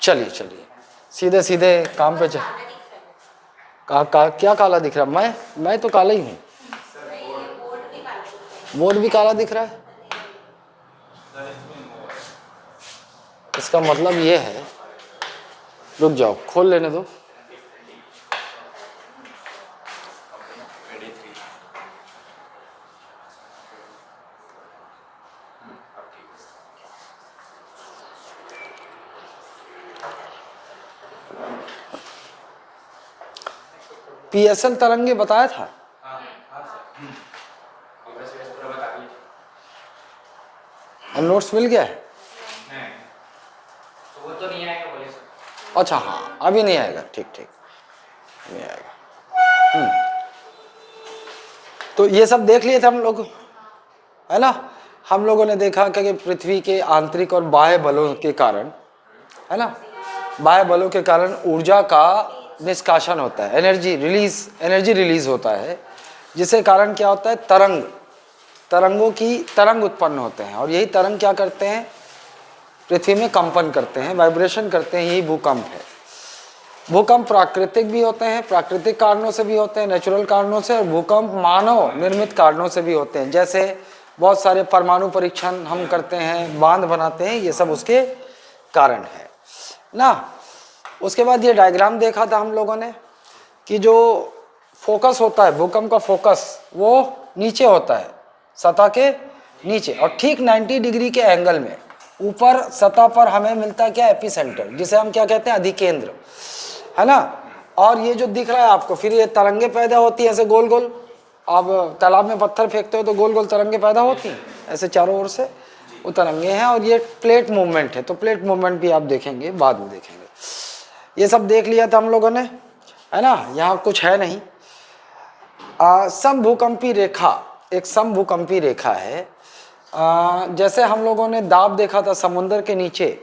चलिए चलिए सीधे सीधे काम पे चल। क्या काला दिख रहा है? मैं तो काला ही हूँ। बोर्ड भी काला दिख रहा है। इसका मतलब ये है, रुक जाओ खोल लेने दो। पीएसएल तरंगे बताया था। नोट्स मिल गया है? तो वो तो नहीं आएगा बोले सर। अच्छा हाँ, अभी नहीं आएगा। ठीक ठीक, नहीं आएगा। तो ये सब देख लिए थे हम लोग, है ना। हम लोगों ने देखा कि पृथ्वी के आंतरिक और बाह्य बलों के कारण, है ना, बाह्य बलों के कारण ऊर्जा का निष्कासन होता है, एनर्जी रिलीज होता है, जिसके कारण क्या होता है, तरंग उत्पन्न होते हैं। और यही तरंग क्या करते हैं, पृथ्वी में कंपन करते हैं, वाइब्रेशन करते हैं। यही भूकंप है। भूकंप प्राकृतिक भी होते हैं, प्राकृतिक कारणों से भी होते हैं, नेचुरल कारणों से, और भूकंप मानव निर्मित कारणों से भी होते हैं। जैसे बहुत सारे परमाणु परीक्षण हम करते हैं, बांध बनाते हैं, ये सब उसके कारण है ना। उसके बाद ये डायग्राम देखा था हम लोगों ने कि जो फोकस होता है, भूकंप का फोकस वो नीचे होता है, सतह के नीचे, और ठीक 90 डिग्री के एंगल में ऊपर सतह पर हमें मिलता है क्या, एपिसेंटर, जिसे हम क्या कहते हैं, अधिकेंद्र, है ना। और ये जो दिख रहा है आपको, फिर ये तरंगे पैदा होती है ऐसे गोल गोल। आप तालाब में पत्थर फेंकते हो तो गोल गोल तरंगे पैदा होती हैं ऐसे चारों ओर से, वो तरंगे हैं। और ये प्लेट मूवमेंट है, तो प्लेट मूवमेंट भी आप देखेंगे, बाद में देखेंगे। ये सब देख लिया था हम लोगों ने, है ना। यहाँ कुछ है नहीं। समभूकंपी रेखा, एक समभूकंपी रेखा है। जैसे हम लोगों ने दाब देखा था समुद्र के नीचे,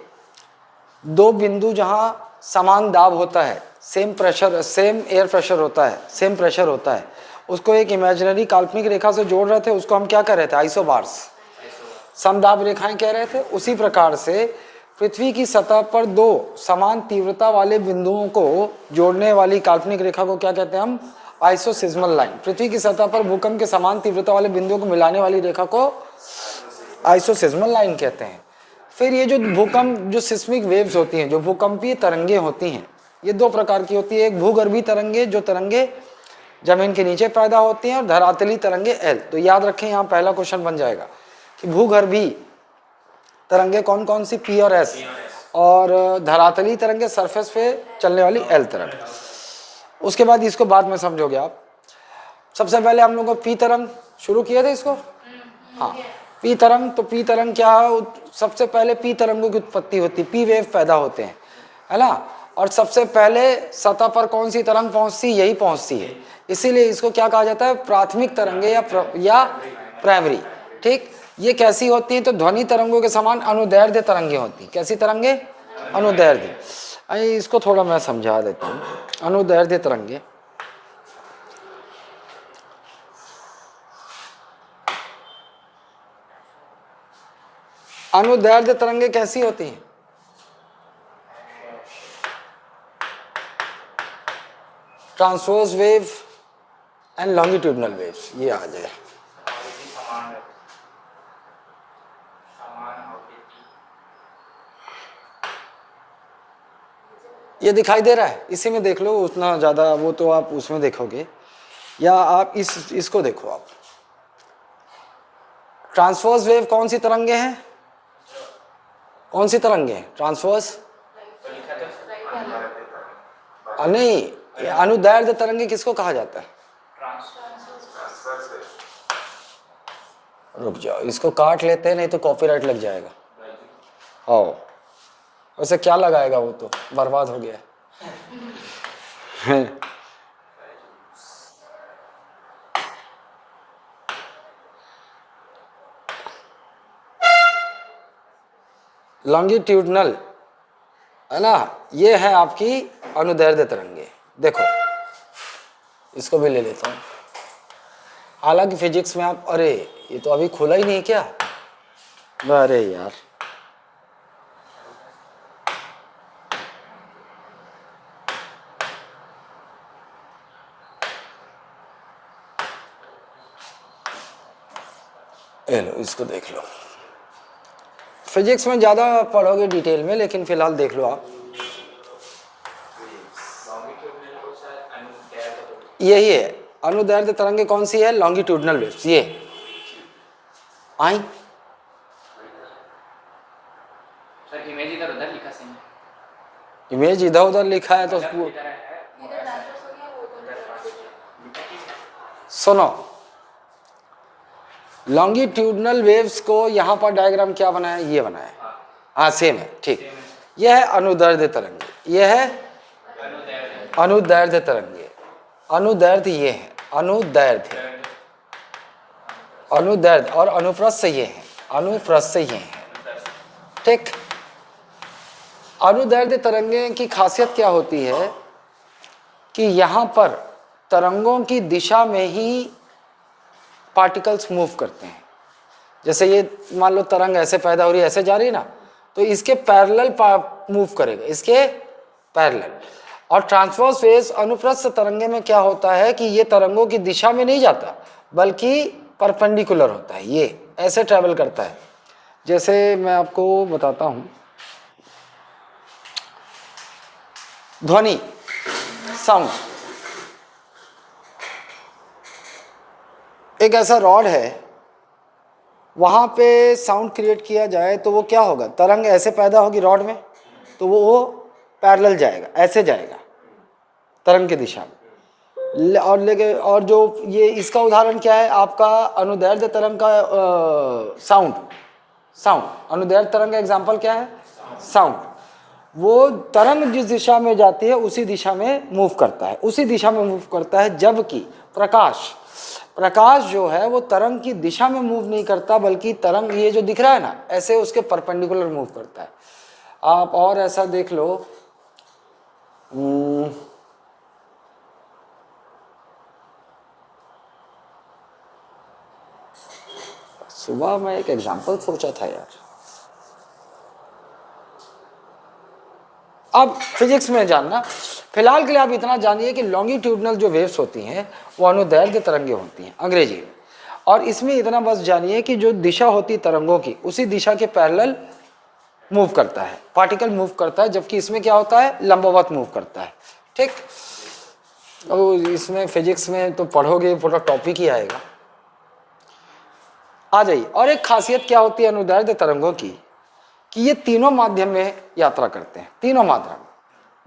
दो बिंदु जहाँ समान दाब होता है, same pressure, same air pressure होता है, सेम प्रेशर होता है, उसको एक इमेजिनरी काल्पनिक रेखा से जोड़ रहे थे, उसको हम क्या कह रहे थे, आइसोबार्स, समदाब रेखाएं कह रहे थे। उसी प्रकार से पृथ्वी की सतह पर दो समान तीव्रता वाले बिंदुओं को जोड़ने वाली काल्पनिक रेखा को क्या कहते हैं हम, आइसोसिस्मल लाइन। पृथ्वी की सतह पर भूकंप के समान तीव्रता वाले बिंदुओं को मिलाने वाली रेखा को आइसोसिस्मल लाइन कहते हैं। फिर ये जो भूकंप, जो सिस्मिक वेव्स होती हैं, जो भूकंपीय तरंगे होती हैं, ये दो प्रकार की होती है। एक भूगर्भीय तरंगे, जो तरंगे जमीन के नीचे पैदा होती हैं, और धरातली तरंगे एल। तो याद रखें, यहाँ पहला क्वेश्चन बन जाएगा कि भूगर्भीय तरंगे कौन कौन सी, पी और एस, और धरातली तरंगे सरफेस पे चलने वाली एल तरंग। उसके बाद इसको बाद में समझोगे आप। सबसे पहले हम लोग को पी तरंग शुरू किए थे इसको, हाँ, पी तरंग। तो पी तरंग क्या है, सबसे पहले पी तरंगों की उत्पत्ति होती है, पी वेव पैदा होते हैं, है ना। और सबसे पहले सतह पर कौन सी तरंग पहुंचती, यही पहुंचती है। इसीलिए इसको क्या कहा जाता है, प्राथमिक तरंगे या प्राइमरी। ठीक, ये कैसी होती हैं, तो ध्वनि तरंगों के समान अनुदैर्ध्य तरंगे होती हैं। कैसी तरंगे, अनुदैर्ध्य। इसको थोड़ा मैं समझा देता हूँ। अनुदैर्ध्य तरंगे, अनुदैर्ध्य तरंगे कैसी होती हैं, transverse wave and longitudinal waves, ये आ जाए। ये दिखाई दे रहा है, इसी में देख लो, उतना ज़्यादा वो तो आप उसमें देखोगे, या आप इसको देखो। आप ट्रांसवर्स वेव कौन सी तरंगे हैं, कौन सी तरंगे हैं ट्रांसवर्स, नहीं, अनुदैर्ध्य तरंगे किसको कहा जाता है, रुक जाओ इसको काट लेते हैं, नहीं तो कॉपीराइट लग जाएगा। आओ, वैसे क्या लगाएगा, वो तो बर्बाद हो गया है। लॉन्गिट्यूडनल, है ना, ये है आपकी अनुदैर्ध्य तरंगे। देखो इसको भी ले लेता हूँ। हालांकि फिजिक्स में आप, अरे ये तो अभी खुला ही नहीं क्या, अरे यार, ये लो, इसको देख लो। फिजिक्स में ज़्यादा पढ़ोगे डिटेल में, लेकिन फिलहाल देख लो आप। यही है अनुदैर्ध्य तरंगे। कौन सी है? Longitudinal waves. ये आई सर इमेज इधर उधर लिखा सेम है। इमेज इधर उधर लिखा है तो उसको सुनो। लॉन्गिट्यूडनल वेव्स को यहाँ पर डायग्राम क्या बनाया? ये बनाया। हाँ सेम है, ठीक। यह है अनुदैर्ध्य तरंगे, यह है अनुदैर्ध्य तरंगे। अनुदैर्ध्य ये है, अनुदैर्ध्य, अनुदैर्ध्य और अनुप्रस्थ ये है, अनुप्रस्थ ये है, ठीक। अनुदैर्ध्य तरंगे की खासियत क्या होती है कि यहाँ पर तरंगों की दिशा में ही पार्टिकल्स मूव करते हैं। जैसे ये मान लो तरंग ऐसे पैदा हो रही है, ऐसे जा रही है ना, तो इसके पैरेलल मूव करेगा, इसके पैरेलल। और ट्रांसवर्स फेज अनुप्रस्थ तरंगे में क्या होता है कि ये तरंगों की दिशा में नहीं जाता बल्कि परपेंडिकुलर होता है, ये ऐसे ट्रैवल करता है। जैसे मैं आपको बताता हूं, ध्वनि, साउंड, एक ऐसा रॉड है, वहां पे साउंड क्रिएट किया जाए तो वो क्या होगा? तरंग ऐसे पैदा होगी रॉड में, तो वो पैरेलल जाएगा, ऐसे जाएगा तरंग की दिशा में। और जो ये इसका उदाहरण क्या है आपका? अनुदैर्ध्य तरंग का साउंड। अनुदैर्ध्य तरंग का एग्जांपल क्या है? साउंड। वो तरंग जिस दिशा में जाती है उसी दिशा में मूव करता है, उसी दिशा में मूव करता है। जबकि प्रकाश जो है वो तरंग की दिशा में मूव नहीं करता बल्कि तरंग, ये जो दिख रहा है ना, ऐसे उसके परपेंडिकुलर मूव करता है। आप और ऐसा देख लो, सुबह मैं एक एग्जांपल सोचा था यार। अब फिजिक्स में जानना, फिलहाल के लिए आप इतना जानिए कि लॉन्गिट्यूडनल जो वेव्स होती हैं वो अनुदैर्ध्य तरंगे होती हैं अंग्रेजी में। और इसमें इतना बस जानिए कि जो दिशा होती है तरंगों की, उसी दिशा के पैरेलल मूव करता है, पार्टिकल मूव करता है। जबकि इसमें क्या होता है? लंबवत मूव करता है, ठीक। और इसमें फिजिक्स में तो पढ़ोगे पूरा टॉपिक ही आएगा। आ जाइए। और एक खासियत क्या होती है अनुदैर्ध्य तरंगों की कि ये तीनों माध्यम में यात्रा करते हैं, तीनों माध्यम।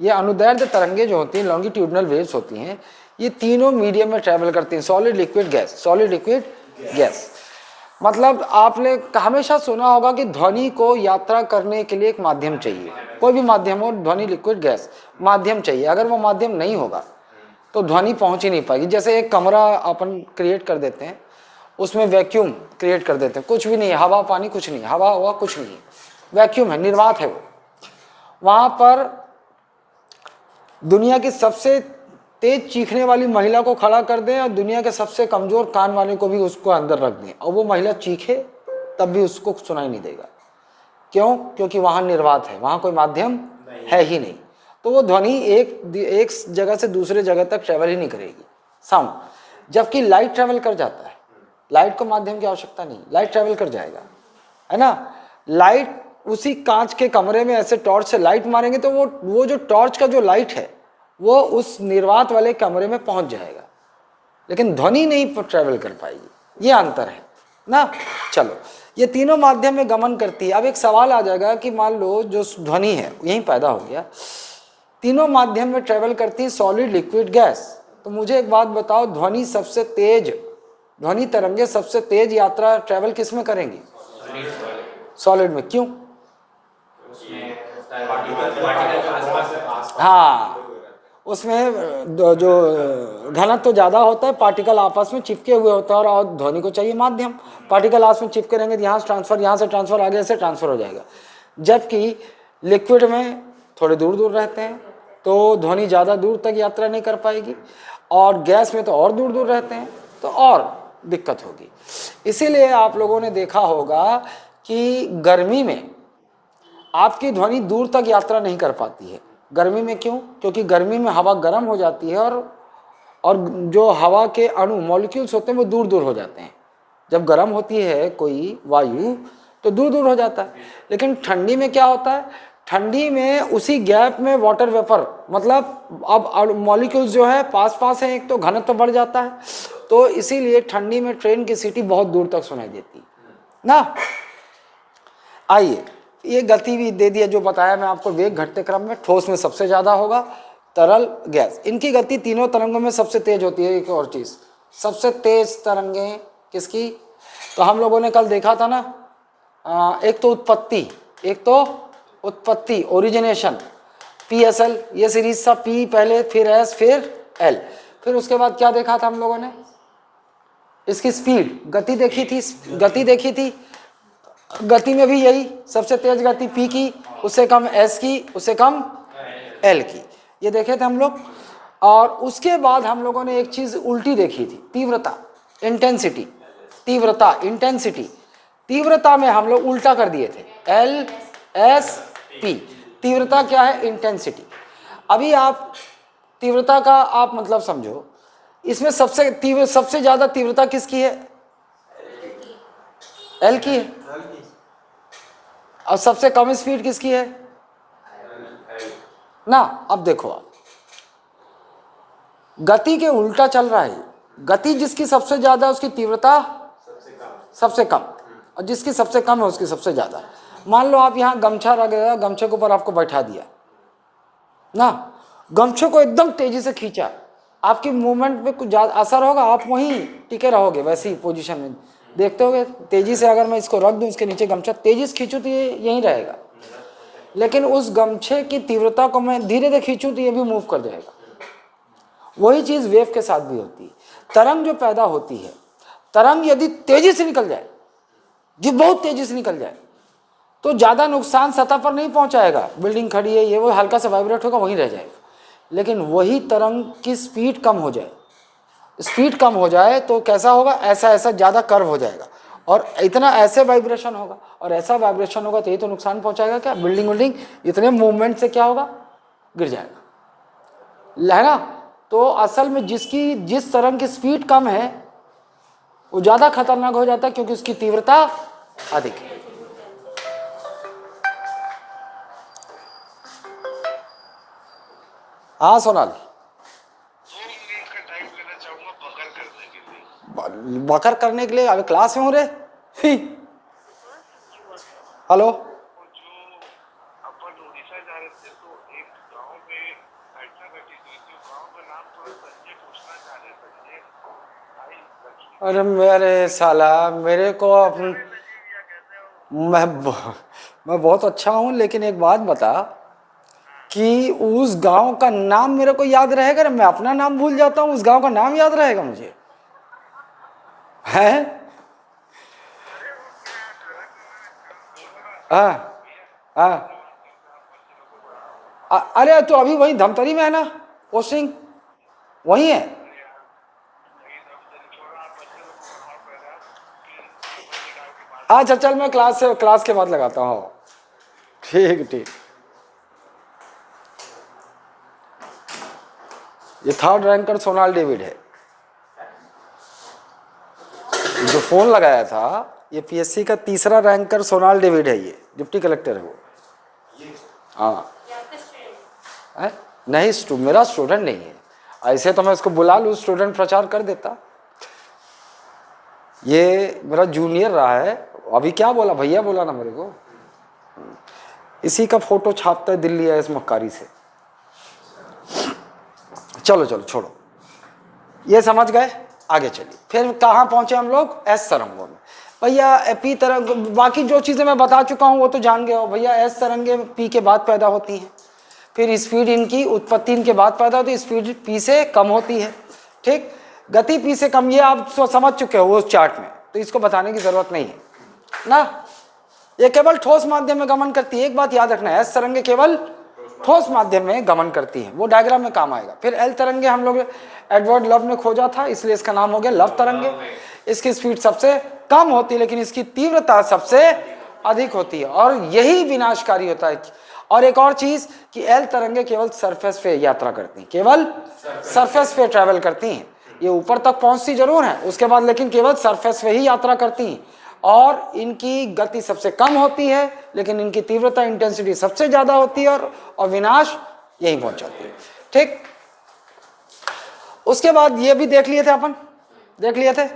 ये अनुदैर्ध्य तरंगे जो होती हैं, लॉन्गिट्यूडनल वेव्स होती हैं, ये तीनों मीडियम में ट्रैवल करती हैं, solid, liquid, gas. Solid, liquid, gas. मतलब आपने हमेशा सुना होगा कि ध्वनि को यात्रा करने के लिए एक माध्यम चाहिए, कोई भी माध्यम हो, ध्वनि, लिक्विड, गैस, माध्यम चाहिए। अगर वो माध्यम नहीं होगा तो ध्वनि पहुंच ही नहीं पाएगी। जैसे एक कमरा अपन क्रिएट कर देते हैं, उसमें वैक्यूम क्रिएट कर देते हैं, कुछ भी नहीं है, हवा पानी कुछ नहीं है, हवा कुछ नहीं है, वैक्यूम है, निर्वात है वो। वहां पर दुनिया की सबसे तेज चीखने वाली महिला को खड़ा कर दें और दुनिया के सबसे कमजोर कान वाले को भी उसको अंदर रख दें और वो महिला चीखे तब भी उसको सुनाई नहीं देगा। क्यों? क्योंकि वहां निर्वात है, वहां कोई माध्यम है ही नहीं। तो वो ध्वनि एक जगह से दूसरे जगह तक ट्रेवल ही नहीं करेगी, साउंड। जबकि लाइट ट्रेवल कर जाता है, लाइट को माध्यम की आवश्यकता नहीं, लाइट ट्रेवल कर जाएगा, है ना। लाइट उसी कांच के कमरे में ऐसे टॉर्च से लाइट मारेंगे तो वो जो टॉर्च का जो लाइट है वो उस निर्वात वाले कमरे में पहुंच जाएगा, लेकिन ध्वनि नहीं ट्रेवल कर पाएगी। ये अंतर है ना। चलो, ये तीनों माध्यम में गमन करती है। अब एक सवाल आ जाएगा कि मान लो जो ध्वनि है यहीं पैदा हो गया, तीनों माध्यम में ट्रेवल करती है, सॉलिड, लिक्विड, गैस। तो मुझे एक बात बताओ, ध्वनि तरंगे सबसे तेज यात्रा ट्रेवल किस में करेंगी? सॉलिड में। क्यों? हाँ, उसमें जो घनत्व तो ज़्यादा होता है, पार्टिकल आपस में चिपके हुए होता है और ध्वनि को चाहिए माध्यम। पार्टिकल आपस में चिपके रहेंगे तो यहाँ से ट्रांसफर, यहाँ से ट्रांसफर, आगे से ट्रांसफर हो जाएगा। जबकि लिक्विड में थोड़े दूर दूर रहते हैं तो ध्वनि ज़्यादा दूर तक यात्रा नहीं कर पाएगी, और गैस में तो और दूर दूर रहते हैं तो और दिक्कत होगी। इसीलिए आप लोगों ने देखा होगा कि गर्मी में आपकी ध्वनि दूर तक यात्रा नहीं कर पाती है। गर्मी में क्यों? क्योंकि गर्मी में हवा गर्म हो जाती है और जो हवा के अणु, मॉलिक्यूल्स होते हैं वो दूर दूर हो जाते हैं, जब गर्म होती है कोई वायु तो दूर दूर हो जाता है, लेकिन ठंडी में क्या होता है, ठंडी में उसी गैप में वाटर वेपर, मतलब अब मॉलिक्यूल्स जो है पास पास हैं, एक तो घनत्व तो बढ़ जाता है, तो इसीलिए ठंडी में ट्रेन की सीटी बहुत दूर तक सुनाई देती है ना। आइए, ये गति भी दे दिया जो बताया मैं आपको, वेग घटते क्रम में ठोस में सबसे ज़्यादा होगा, तरल गैस, इनकी गति तीनों तरंगों में सबसे तेज होती है। एक और चीज़, सबसे तेज तरंगें किसकी, तो हम लोगों ने कल देखा था ना, एक तो उत्पत्ति ओरिजिनेशन PSL, ये सीरीज था, P पहले फिर S फिर L, फिर उसके बाद क्या देखा था हम लोगों ने, इसकी स्पीड, गति देखी थी, गति में भी यही सबसे तेज गति P की, उससे कम S की, उससे कम L की, ये देखे थे हम लोग। और उसके बाद हम लोगों ने एक चीज उल्टी देखी थी, तीव्रता इंटेंसिटी, तीव्रता में हम लोग उल्टा कर दिए थे, LSP, तीव्रता क्या है, इंटेंसिटी। अभी आप तीव्रता का आप मतलब समझो, इसमें सबसे ज्यादा तीव्रता किसकी है, L की है, और सबसे कम स्पीड किसकी है ना। अब देखो आप, गति के उल्टा चल रहा है, गति जिसकी सबसे ज्यादा उसकी तीव्रता सबसे कम, और जिसकी सबसे कम है उसकी सबसे ज्यादा। मान लो आप यहाँ गमछा रख गया, गमछे के ऊपर आपको बैठा दिया ना, गमछे को एकदम तेजी से खींचा, आपकी मूवमेंट पे कुछ ज्यादा असर होगा, आप वहीं टिके रहोगे वैसी पोजीशन में, देखते होगे तेजी से अगर मैं इसको रख दूं इसके नीचे गमछा, तेजी से खींचूं तो ये यहीं रहेगा, लेकिन उस गमछे की तीव्रता को मैं धीरे धीरे खींचूं तो ये भी मूव कर जाएगा। वही चीज वेव के साथ भी होती है। तरंग जो पैदा होती है, तरंग यदि तेजी से निकल जाए, जी बहुत तेजी से निकल जाए, तो ज्यादा नुकसान सतह पर नहीं पहुंचाएगा, बिल्डिंग खड़ी है ये वो हल्का सा वाइब्रेट होगा वहीं रह जाएगा। लेकिन वही तरंग की स्पीड कम हो जाए, तो कैसा होगा, ऐसा ज्यादा कर्व हो जाएगा, और इतना ऐसे वाइब्रेशन होगा, और ऐसा वाइब्रेशन होगा तो ये तो नुकसान पहुंचाएगा क्या, बिल्डिंग इतने मूवमेंट से क्या होगा, गिर जाएगा, है ना। तो असल में जिस तरंग की स्पीड कम है वो ज्यादा खतरनाक हो जाता है, क्योंकि उसकी तीव्रता अधिक है। हाँ सोनाल, बकर करने के लिए अभी क्लास में हूँ रे। हेलो, अपन उड़ीसा जा रहे थे तो एक गांव में घटना घटी थी, तो गांव का नाम थोड़ा संजय पूछना चाह रहे थे, भाई अरे मेरे साला, मेरे को अपन, मैं बहुत अच्छा हूँ, लेकिन एक बात बता कि उस गांव का नाम मेरे को याद रहेगा, मैं अपना नाम भूल जाता हूँ, उस गांव का नाम याद रहेगा मुझे, है? हाँ हाँ, अरे तो अभी वही धमतरी में है ना, पोस्टिंग वही है। अच्छा चल, मैं क्लास के बाद लगाता हूँ, ठीक। ये थर्ड रैंकर सोनाल डेविड है, जो फोन लगाया था ये PSC का तीसरा रैंकर सोनाल डेविड है, ये डिप्टी कलेक्टर है वो। हाँ नहीं, मेरा स्टूडेंट नहीं है, ऐसे तो मैं इसको बुला लूँ स्टूडेंट प्रचार कर देता, ये मेरा जूनियर रहा है। अभी क्या बोला, भैया बोला ना मेरे को, इसी का फोटो छापता है दिल्ली IAS मक्कारी से। चलो छोड़ो, ये समझ गए, आगे चलिए। फिर कहाँ पहुंचे हम लोग, S तरंगों में। भैया P तरंग, बाकी जो चीज़ें मैं बता चुका हूँ वो तो जान गए हो भैया। S तरंगे P के बाद पैदा होती हैं, फिर स्पीड इनकी उत्पत्ति इनके बाद पैदा होती है, स्पीड P से कम होती है, ठीक, गति P से कम, ये आप समझ चुके हो उस चार्ट में, तो इसको बताने की जरूरत नहीं है ना। ये केवल ठोस माध्यम में गमन करती है, एक बात याद रखना है, S तरंगे केवल ठोस माध्यम में गमन करती है, वो डायग्राम में काम आएगा। फिर L तरंगे हम लोग एडवर्ड लव ने खोजा था, इसलिए इसका नाम हो गया लव तरंगे। इसकी स्पीड सबसे कम होती है, लेकिन इसकी तीव्रता सबसे अधिक होती है, और यही विनाशकारी होता है। और एक और चीज कि L तरंगे केवल सरफेस पे यात्रा करती हैं, केवल सरफेस पे ट्रैवल करती हैं, ये ऊपर तक पहुंचती जरूर है, उसके बाद लेकिन केवल सरफेस पे ही यात्रा करती हैं और इनकी गति सबसे कम होती है, लेकिन इनकी तीव्रता इंटेंसिटी सबसे ज्यादा होती है और विनाश यहीं पहुंच जाती है। ठीक, उसके बाद ये भी देख लिए थे अपन, देख लिए थे।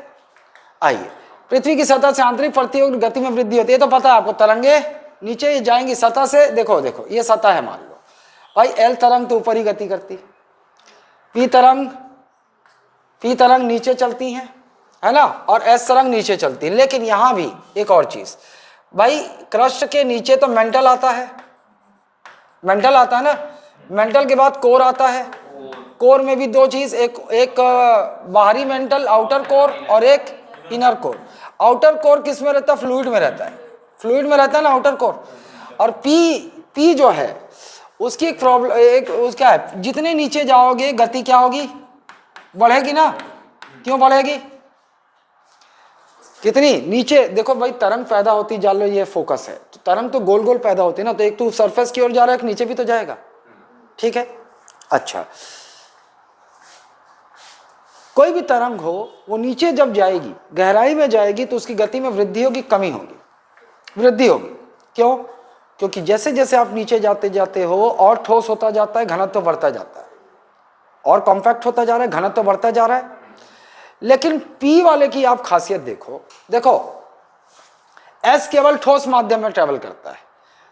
आइए, पृथ्वी की सतह से आंतरिक परतों की गति में वृद्धि होती है, तो पता है आपको, तरंगे नीचे जाएंगी सतह से। देखो देखो ये सतह है, मान लो भाई एल तरंग तो ऊपर ही गति करती, पी तरंग नीचे चलती हैं, है ना, और एस तरंग नीचे चलती है। लेकिन यहां भी एक और चीज भाई, क्रस्ट के नीचे तो मेंटल आता है, मेंटल आता है ना, मेंटल के बाद कोर आता है। कोर में भी दो चीज, एक बाहरी मेंटल आउटर कोर और एक इनर कोर। आउटर कोर किस में रहता है? फ्लूइड में रहता है, फ्लूइड में रहता है ना आउटर कोर। और पी जो है उसकी एक प्रॉब्लम, एक उसका है, जितने नीचे जाओगे गति क्या होगी? बढ़ेगी ना। क्यों बढ़ेगी? कितनी नीचे? देखो भाई तरंग पैदा होती, जान लो ये फोकस है, तो तरंग तो गोल गोल पैदा होती है ना, तो एक तो सरफेस की ओर जा रहा है, एक नीचे भी तो जाएगा। ठीक है, अच्छा, कोई भी तरंग हो वो नीचे जब जाएगी, गहराई में जाएगी, तो उसकी गति में वृद्धि होगी, कमी होगी? वृद्धि होगी। क्यों? क्योंकि जैसे जैसे आप नीचे जाते जाते हो और ठोस होता जाता है, घनत्व बढ़ता जाता है, और कॉम्पैक्ट होता जा रहा है, घनत्व बढ़ता जा रहा है। लेकिन पी वाले की आप खासियत देखो, देखो एस केवल ठोस माध्यम में ट्रेवल करता है,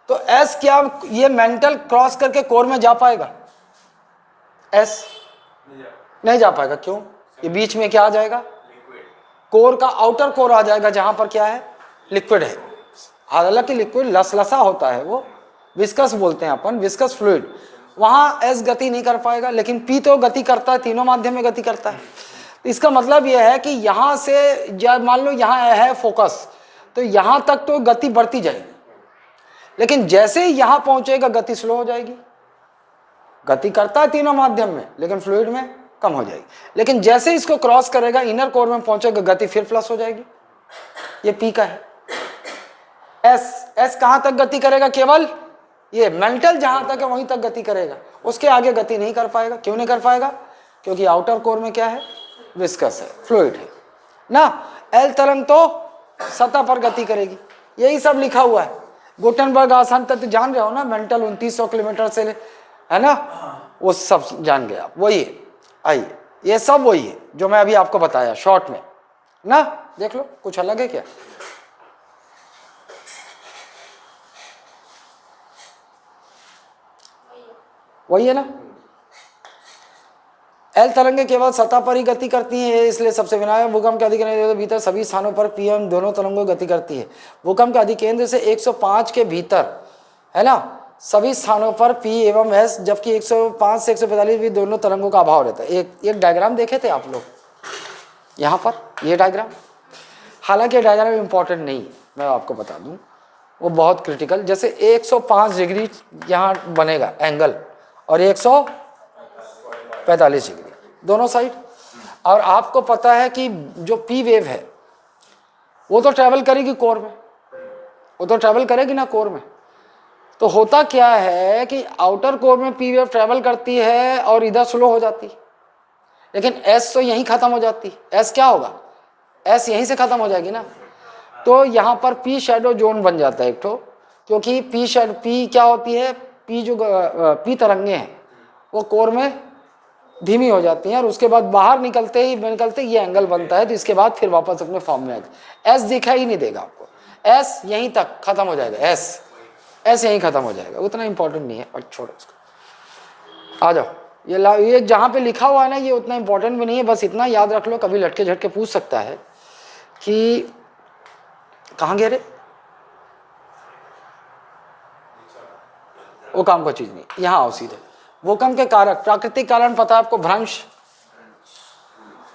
तो एस क्या ये मेंटल क्रॉस करके कोर में जा पाएगा? एस नहीं जा पाएगा। क्यों? ये बीच में क्या आ जाएगा? कोर का आउटर कोर आ जाएगा, जहां पर क्या है? लिक्विड है। हालांकि लिक्विड लसलसा होता है, वो विस्कस बोलते हैं अपन, विस्कस फ्लूइड, वहां एस गति नहीं कर पाएगा। लेकिन पी तो गति करता है, तीनों माध्यम में गति करता है। तो इसका मतलब यह है कि यहां से जब मान लो यहां है फोकस, तो यहां तक तो गति बढ़ती जाएगी, लेकिन जैसे ही यहां पहुंचेगा गति स्लो हो जाएगी। गति करता है तीनों माध्यम में, लेकिन फ्लूइड में कम हो जाएगी। लेकिन जैसे इसको क्रॉस करेगा, इनर कोर में पहुंचेगा, गति फिर प्लस हो जाएगी। ये पी का है। एस कहां तक गति करेगा? केवल ये मेंटल जहां तक है वहीं तक गति करेगा, उसके आगे गति नहीं कर पाएगा। क्यों नहीं कर पाएगा? क्योंकि आउटर कोर में क्या है? विस्कस है, फ्लूइड है ना। एल तरंग तो सतह पर गति करेगी, यही सब लिखा हुआ है। गुटेनबर्ग आसान तत्व जान रहे हो ना, मेंटल 2900 किलोमीटर से, है ना, वो सब जान गए आप। वही है, आइए, ये सब वही है जो मैं अभी आपको बताया शॉर्ट में ना। देख लो, कुछ अलग है क्या? वही है ना। एल तरंगे केवल सतह पर ही गति करती हैं, इसलिए सबसे विनायक भूकंप के अधिकेंद्र के भीतर सभी स्थानों पर पीएम दोनों तरंगों गति करती है। भूकंप के अधिकेंद्र से 105 के भीतर, है ना, सभी स्थानों पर पी एवं एस, जबकि 105 से 145 भी दोनों तरंगों का अभाव रहता है। एक डायग्राम देखे थे आप लोग यहाँ पर, ये डायग्राम, हालांकि ये डायग्राम इंपॉर्टेंट नहीं, मैं आपको बता दूं, वो बहुत क्रिटिकल। जैसे 105 डिग्री यहाँ बनेगा एंगल और 145 डिग्री दोनों साइड, और आपको पता है कि जो पी वेव है वो तो ट्रैवल करेगी कोर में, वो तो ट्रैवल करेगी ना कोर में। तो होता क्या है कि आउटर कोर में पी वेव ट्रैवल करती है और इधर स्लो हो जाती है, लेकिन एस तो यहीं खत्म हो जाती। एस क्या होगा? एस यहीं से खत्म हो जाएगी ना। तो यहाँ पर पी शैडो जोन बन जाता है एक तो, क्योंकि पी क्या होती है, पी जो पी तरंगे हैं वो कोर में धीमी हो जाती हैं, और उसके बाद बाहर निकलते ही ये एंगल बनता है। तो इसके बाद फिर वापस अपने फॉर्म में आएगा। एस दिखाई ही नहीं देगा आपको, एस यहीं तक खत्म हो जाएगा, एस यहीं खत्म हो जाएगा। उतना इंपॉर्टेंट नहीं है, और छोड़ो उसको, आ जाओ। ये जहाँ पे लिखा हुआ है ना, ये उतना इंपॉर्टेंट भी नहीं है, बस इतना याद रख लो, कभी लटके झटके पूछ सकता है कि कहाँ गए रे, वो काम का चीज नहीं। यहाँ आओ सीधे। भूकंप के कारक, प्राकृतिक कारण पता है आपको, भ्रंश,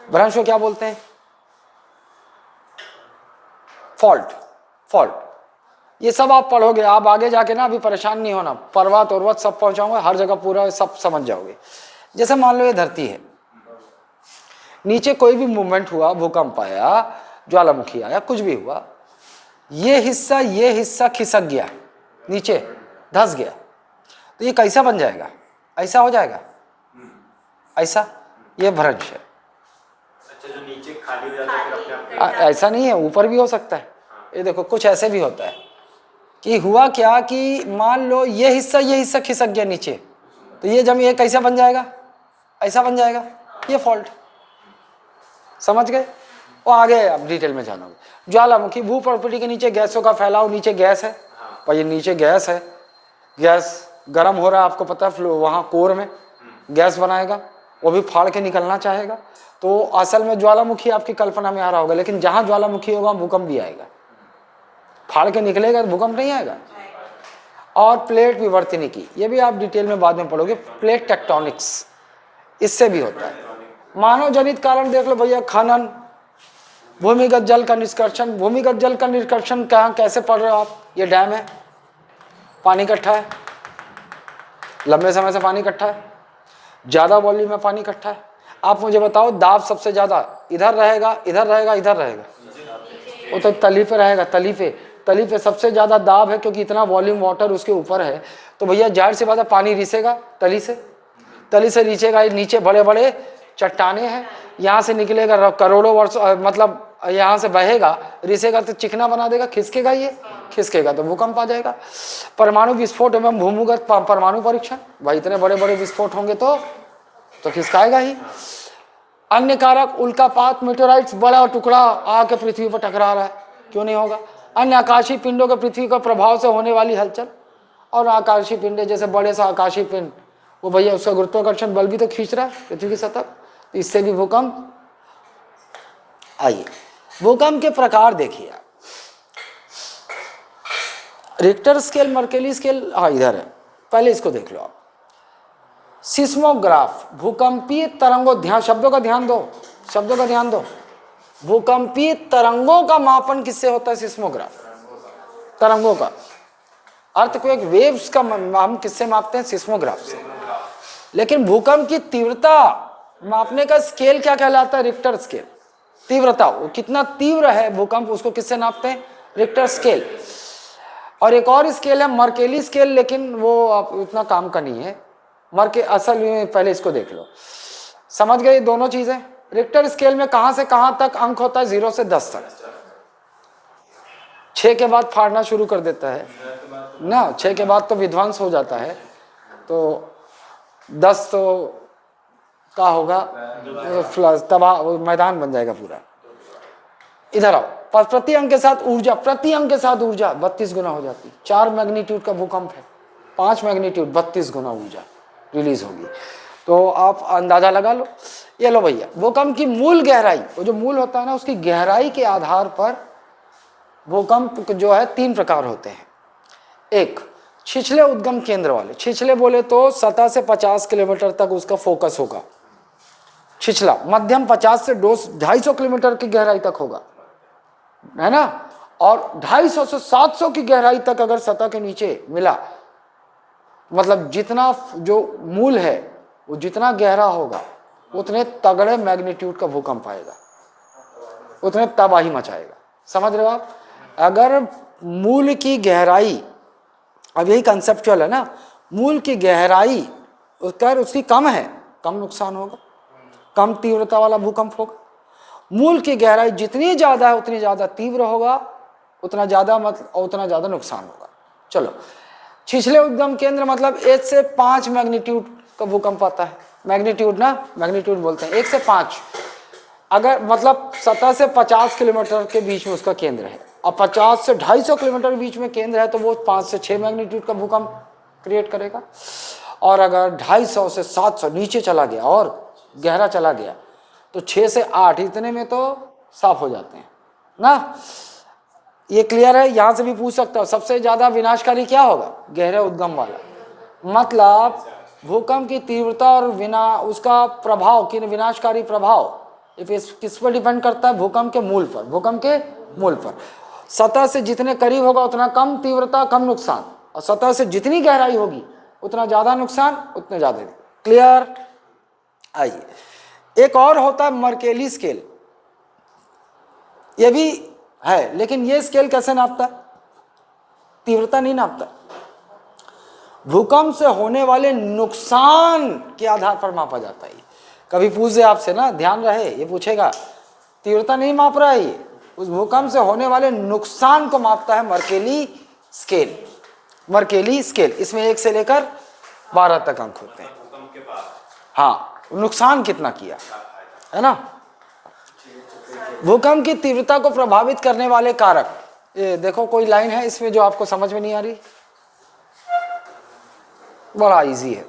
भ्रंश को क्या बोलते हैं? फॉल्ट। ये सब आप पढ़ोगे, आप आगे जाके ना, अभी परेशान नहीं होना, पर्वत उर्वत सब पहुंचाऊंगा, हर जगह पूरा सब समझ जाओगे। जैसे मान लो ये धरती है, नीचे कोई भी मूवमेंट हुआ, भूकंप आया, ज्वालामुखी आया, कुछ भी हुआ, ये हिस्सा खिसक गया, नीचे धंस गया, तो ये कैसा बन जाएगा? ऐसा हो जाएगा, ऐसा, ये भ्रंश है। ऐसा नहीं है, ऊपर भी हो सकता है। ये देखो कुछ ऐसे भी होता है कि हुआ क्या कि मान लो ये हिस्सा खिसक गया नीचे, तो ये जब ये कैसा बन जाएगा, ऐसा बन जाएगा, ये फॉल्ट। समझ गए? वो आगे अब डिटेल में जानोगे। ज्वालामुखी भू प्रॉपर्टी के नीचे गैसों का फैलाव, नीचे गैस है और ये नीचे गैस है, गैस गर्म हो रहा है, आपको पता है फ्लो वहाँ कोर में गैस बनाएगा, वो भी फाड़ के निकलना चाहेगा। तो असल में ज्वालामुखी आपकी कल्पना में आ रहा होगा, लेकिन जहाँ ज्वालामुखी होगा भूकंप भी आएगा, फाड़ के निकलेगा तो भूकंप नहीं आएगा। और प्लेट विवर्तनी की, ये भी आप डिटेल में बाद में पढ़ोगे, प्लेट टेक्टोनिक्स, इससे भी होता है। मानव जनित कारण देख लो भैया, खनन, भूमिगत जल का निष्कर्षण। भूमिगत जल का निष्कर्षण कहाँ कैसे पढ़ रहे हो आप? ये डैम है, पानी इकट्ठा है, लंबे समय से पानी इकट्ठा है, ज़्यादा वॉल्यूम में पानी इकट्ठा है। आप मुझे बताओ दाब सबसे ज़्यादा इधर रहेगा, इधर रहेगा, इधर रहेगा? वो तो तली पे रहेगा, तली पे सबसे ज़्यादा दाब है, क्योंकि इतना वॉल्यूम वाटर उसके ऊपर है। तो भैया जाहिर सी बात है पानी रिसेगा तली से नीचेगा। नीचे बड़े बड़े चट्टाने हैं, यहाँ से निकलेगा करोड़ों वर्ष, मतलब यहाँ से बहेगा, रिसेगा तो चिकना बना देगा, खिसकेगा, ये खिसकेगा तो भूकंप आ जाएगा। परमाणु विस्फोट एवं भूमिगत परमाणु परीक्षण, भाई इतने बड़े बड़े विस्फोट होंगे तो खिसकाएगा ही। अन्य कारक, उल्कापात, मेटेराइट्स, बड़ा टुकड़ा आके पृथ्वी पर टकरा रहा है, क्यों नहीं होगा। अन्य आकाशीय पिंडों के पृथ्वी का प्रभाव से होने वाली हलचल, और आकाशीय पिंड जैसे बड़े सा आकाशीय पिंड, वो भैया उसका गुरुत्वाकर्षण बल भी तो खींच रहा है पृथ्वी की सतह, तो इससे भी भूकंप। आइए भूकंप के प्रकार देखिए आप, रिक्टर स्केल, मर्केली स्केल, हाँ इधर है, पहले इसको देख लो आप। सिस्मोग्राफ, भूकंपीय तरंगों, शब्दों का ध्यान दो, भूकंपीय तरंगों का मापन किससे होता है? सिस्मोग्राफ, तरंगों का। अर्थक्वेक वेव्स का हम किससे मापते हैं? सिस्मोग्राफ से। लेकिन भूकंप की तीव्रता मापने का स्केल क्या कहलाता है? Richter scale. तीव्रता, वो कितना तीव्र है भूकंप, उसको किससे नापते हैं? Richter scale. और एक और स्केल है मर्केली स्केल, लेकिन वो आप उतना काम का नहीं है। असल में पहले इसको देख लो, समझ गए दोनों चीजें। रिक्टर स्केल में कहां से कहां तक अंक होता है? 0 से 10 तक। 6 के बाद फाड़ना शुरू कर देता है ना, 6 के बाद तो विध्वंस हो जाता है, तो 10 तो का होगा तबाह, मैदान बन जाएगा पूरा। इधर आओ, प्रति अंक के साथ ऊर्जा, 32 गुना हो जाती। 4 मैग्नीट्यूड का भूकंप है, 5 मैग्नीट्यूड, 32 गुना ऊर्जा रिलीज होगी। तो आप अंदाजा लगा लो। ये लो भैया, भूकंप की मूल गहराई, वो जो मूल होता है ना, उसकी गहराई के आधार पर भूकंप जो है 3 प्रकार होते हैं। एक, छिछले उद्गम केंद्र वाले। छिछले बोले तो सतह से 50 किलोमीटर तक उसका फोकस होगा, छिछला। मध्यम 50 से 250 किलोमीटर की गहराई तक होगा, है ना। और 250 से 700 की गहराई तक अगर सतह के नीचे मिला, मतलब जितना जो मूल है वो जितना गहरा होगा, उतने तगड़े मैग्नीट्यूड का भूकंप आएगा, उतने तबाही मचाएगा। समझ रहे हो आप? अगर मूल की गहराई, अब यही कंसेप्चुअल है ना, मूल की गहराई उसकी कम है, कम नुकसान होगा, कम तीव्रता वाला भूकंप होगा। मूल की गहराई जितनी ज़्यादा है उतनी ज़्यादा तीव्र होगा, उतना ज़्यादा नुकसान होगा। चलो, छिछले उद्गम केंद्र मतलब 1 से 5 मैग्नीट्यूड का भूकंप आता है। मैग्नीट्यूड बोलते हैं 1 से 5। अगर मतलब सतह से 50 किलोमीटर के बीच में उसका केंद्र है, और 50 से 250 किलोमीटर के बीच में केंद्र है, तो वो 5 से 6 मैग्नीट्यूड का भूकंप क्रिएट करेगा। और अगर 250 से 700 नीचे चला गया और गहरा चला गया, तो 6 से 8 इतने में तो साफ हो जाते हैं ना। ये क्लियर है? यहाँ से भी पूछ सकता हो सबसे ज़्यादा विनाशकारी क्या होगा? गहरे उद्गम वाला। मतलब भूकंप की तीव्रता और उसका प्रभाव, कि विनाशकारी प्रभाव किस पर डिपेंड करता है? भूकंप के मूल पर। सतह से जितने करीब होगा उतना कम तीव्रता, कम नुकसान, और सतह से जितनी गहराई होगी उतना ज़्यादा नुकसान, उतने ज़्यादा। क्लियर? आइए, एक और होता है मर्केली स्केल। ये भी है, लेकिन ये स्केल कैसे नापता है? तीव्रता नहीं नापता, भूकंप से होने वाले नुकसान के आधार पर मापा जाता है। कभी पूछ दे आपसे ना, ध्यान रहे, ये पूछेगा तीव्रता नहीं माप रहा है, ये उस भूकंप से होने वाले नुकसान को मापता है मर्केली स्केल। मर्केली स्केल, इसमें 1 से लेकर 12 तक अंक होते हैं। हाँ, नुकसान कितना किया, है ना। भूकंप की तीव्रता को प्रभावित करने वाले कारक, ये देखो कोई लाइन है इसमें जो आपको समझ में नहीं आ रही, बड़ा इजी है।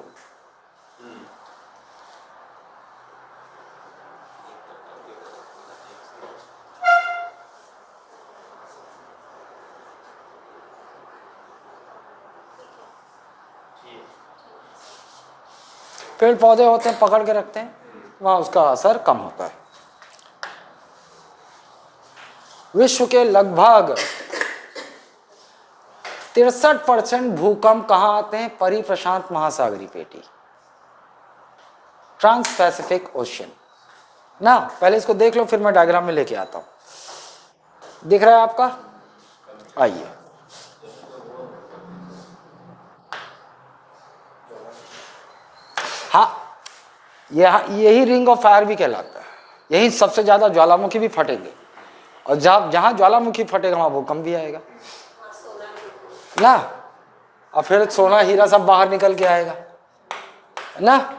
पेड़ पौधे होते हैं पकड़ के रखते हैं, वहां उसका असर कम होता है। विश्व के लगभग 63% भूकंप कहाँ आते हैं, परिप्रशांत महासागरीय पेटी, ट्रांस पैसिफिक ओशियन ना। पहले इसको देख लो, फिर मैं डायग्राम में लेके आता हूं। दिख रहा है आपका, आइए। हाँ, यही रिंग ऑफ फायर भी कहलाता है। यही सबसे ज्यादा ज्वालामुखी भी फटेंगे, और जहां ज्वालामुखी फटेगा वहां भूकंप भी आएगा ना। और फिर सोना हीरा सब बाहर निकल के आएगा ना।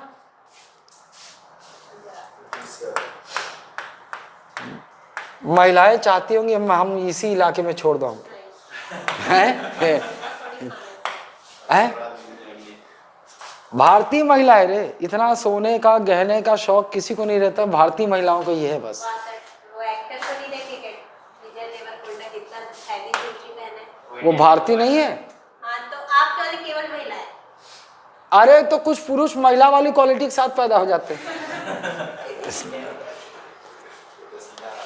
महिलाएं चाहती होंगी हम इसी इलाके में छोड़ दो, हैं? भारतीय महिलाएं रे, इतना सोने का गहने का शौक किसी को नहीं रहता, भारतीय महिलाओं को ये है बस। वो एक्टर को नहीं देखे क्या, विजय देवरकोंडा ने कितना हैवी ज्वेलरी पहना है, वो भारतीय नहीं है। हाँ तो आप केवल केवल महिला है। अरे तो कुछ पुरुष महिला वाली क्वालिटी के साथ पैदा हो जाते हैं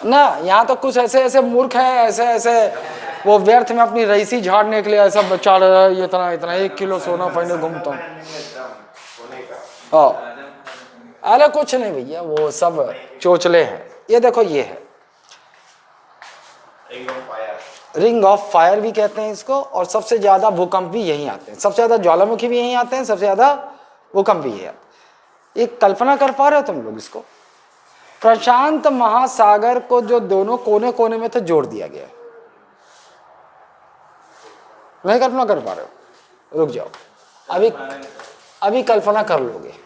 ना। यहाँ तो कुछ ऐसे ऐसे मूर्ख हैं, ऐसे ऐसे वो व्यर्थ में अपनी रईसी झाड़ने के लिए ऐसा बचा रहा है, इतना इतना 1 किलो सोना पहने घूमता हूँ। अरे कुछ नहीं भैया, वो सब चोचले हैं। ये देखो, ये है रिंग ऑफ फायर भी कहते हैं इसको, और सबसे ज्यादा भूकंप भी यहीं आते हैं, सबसे ज्यादा ज्वालामुखी भी यहीं आते हैं, सबसे ज्यादा भूकंप भी यहीं आते हैं। एक कल्पना कर पा रहे हो तुम लोग इसको, प्रशांत महासागर को जो दोनों कोने कोने में तो जोड़ दिया गया है, नहीं कल्पना कर पा रहे हो, रुक जाओ, अभी कल्पना कर लोगे।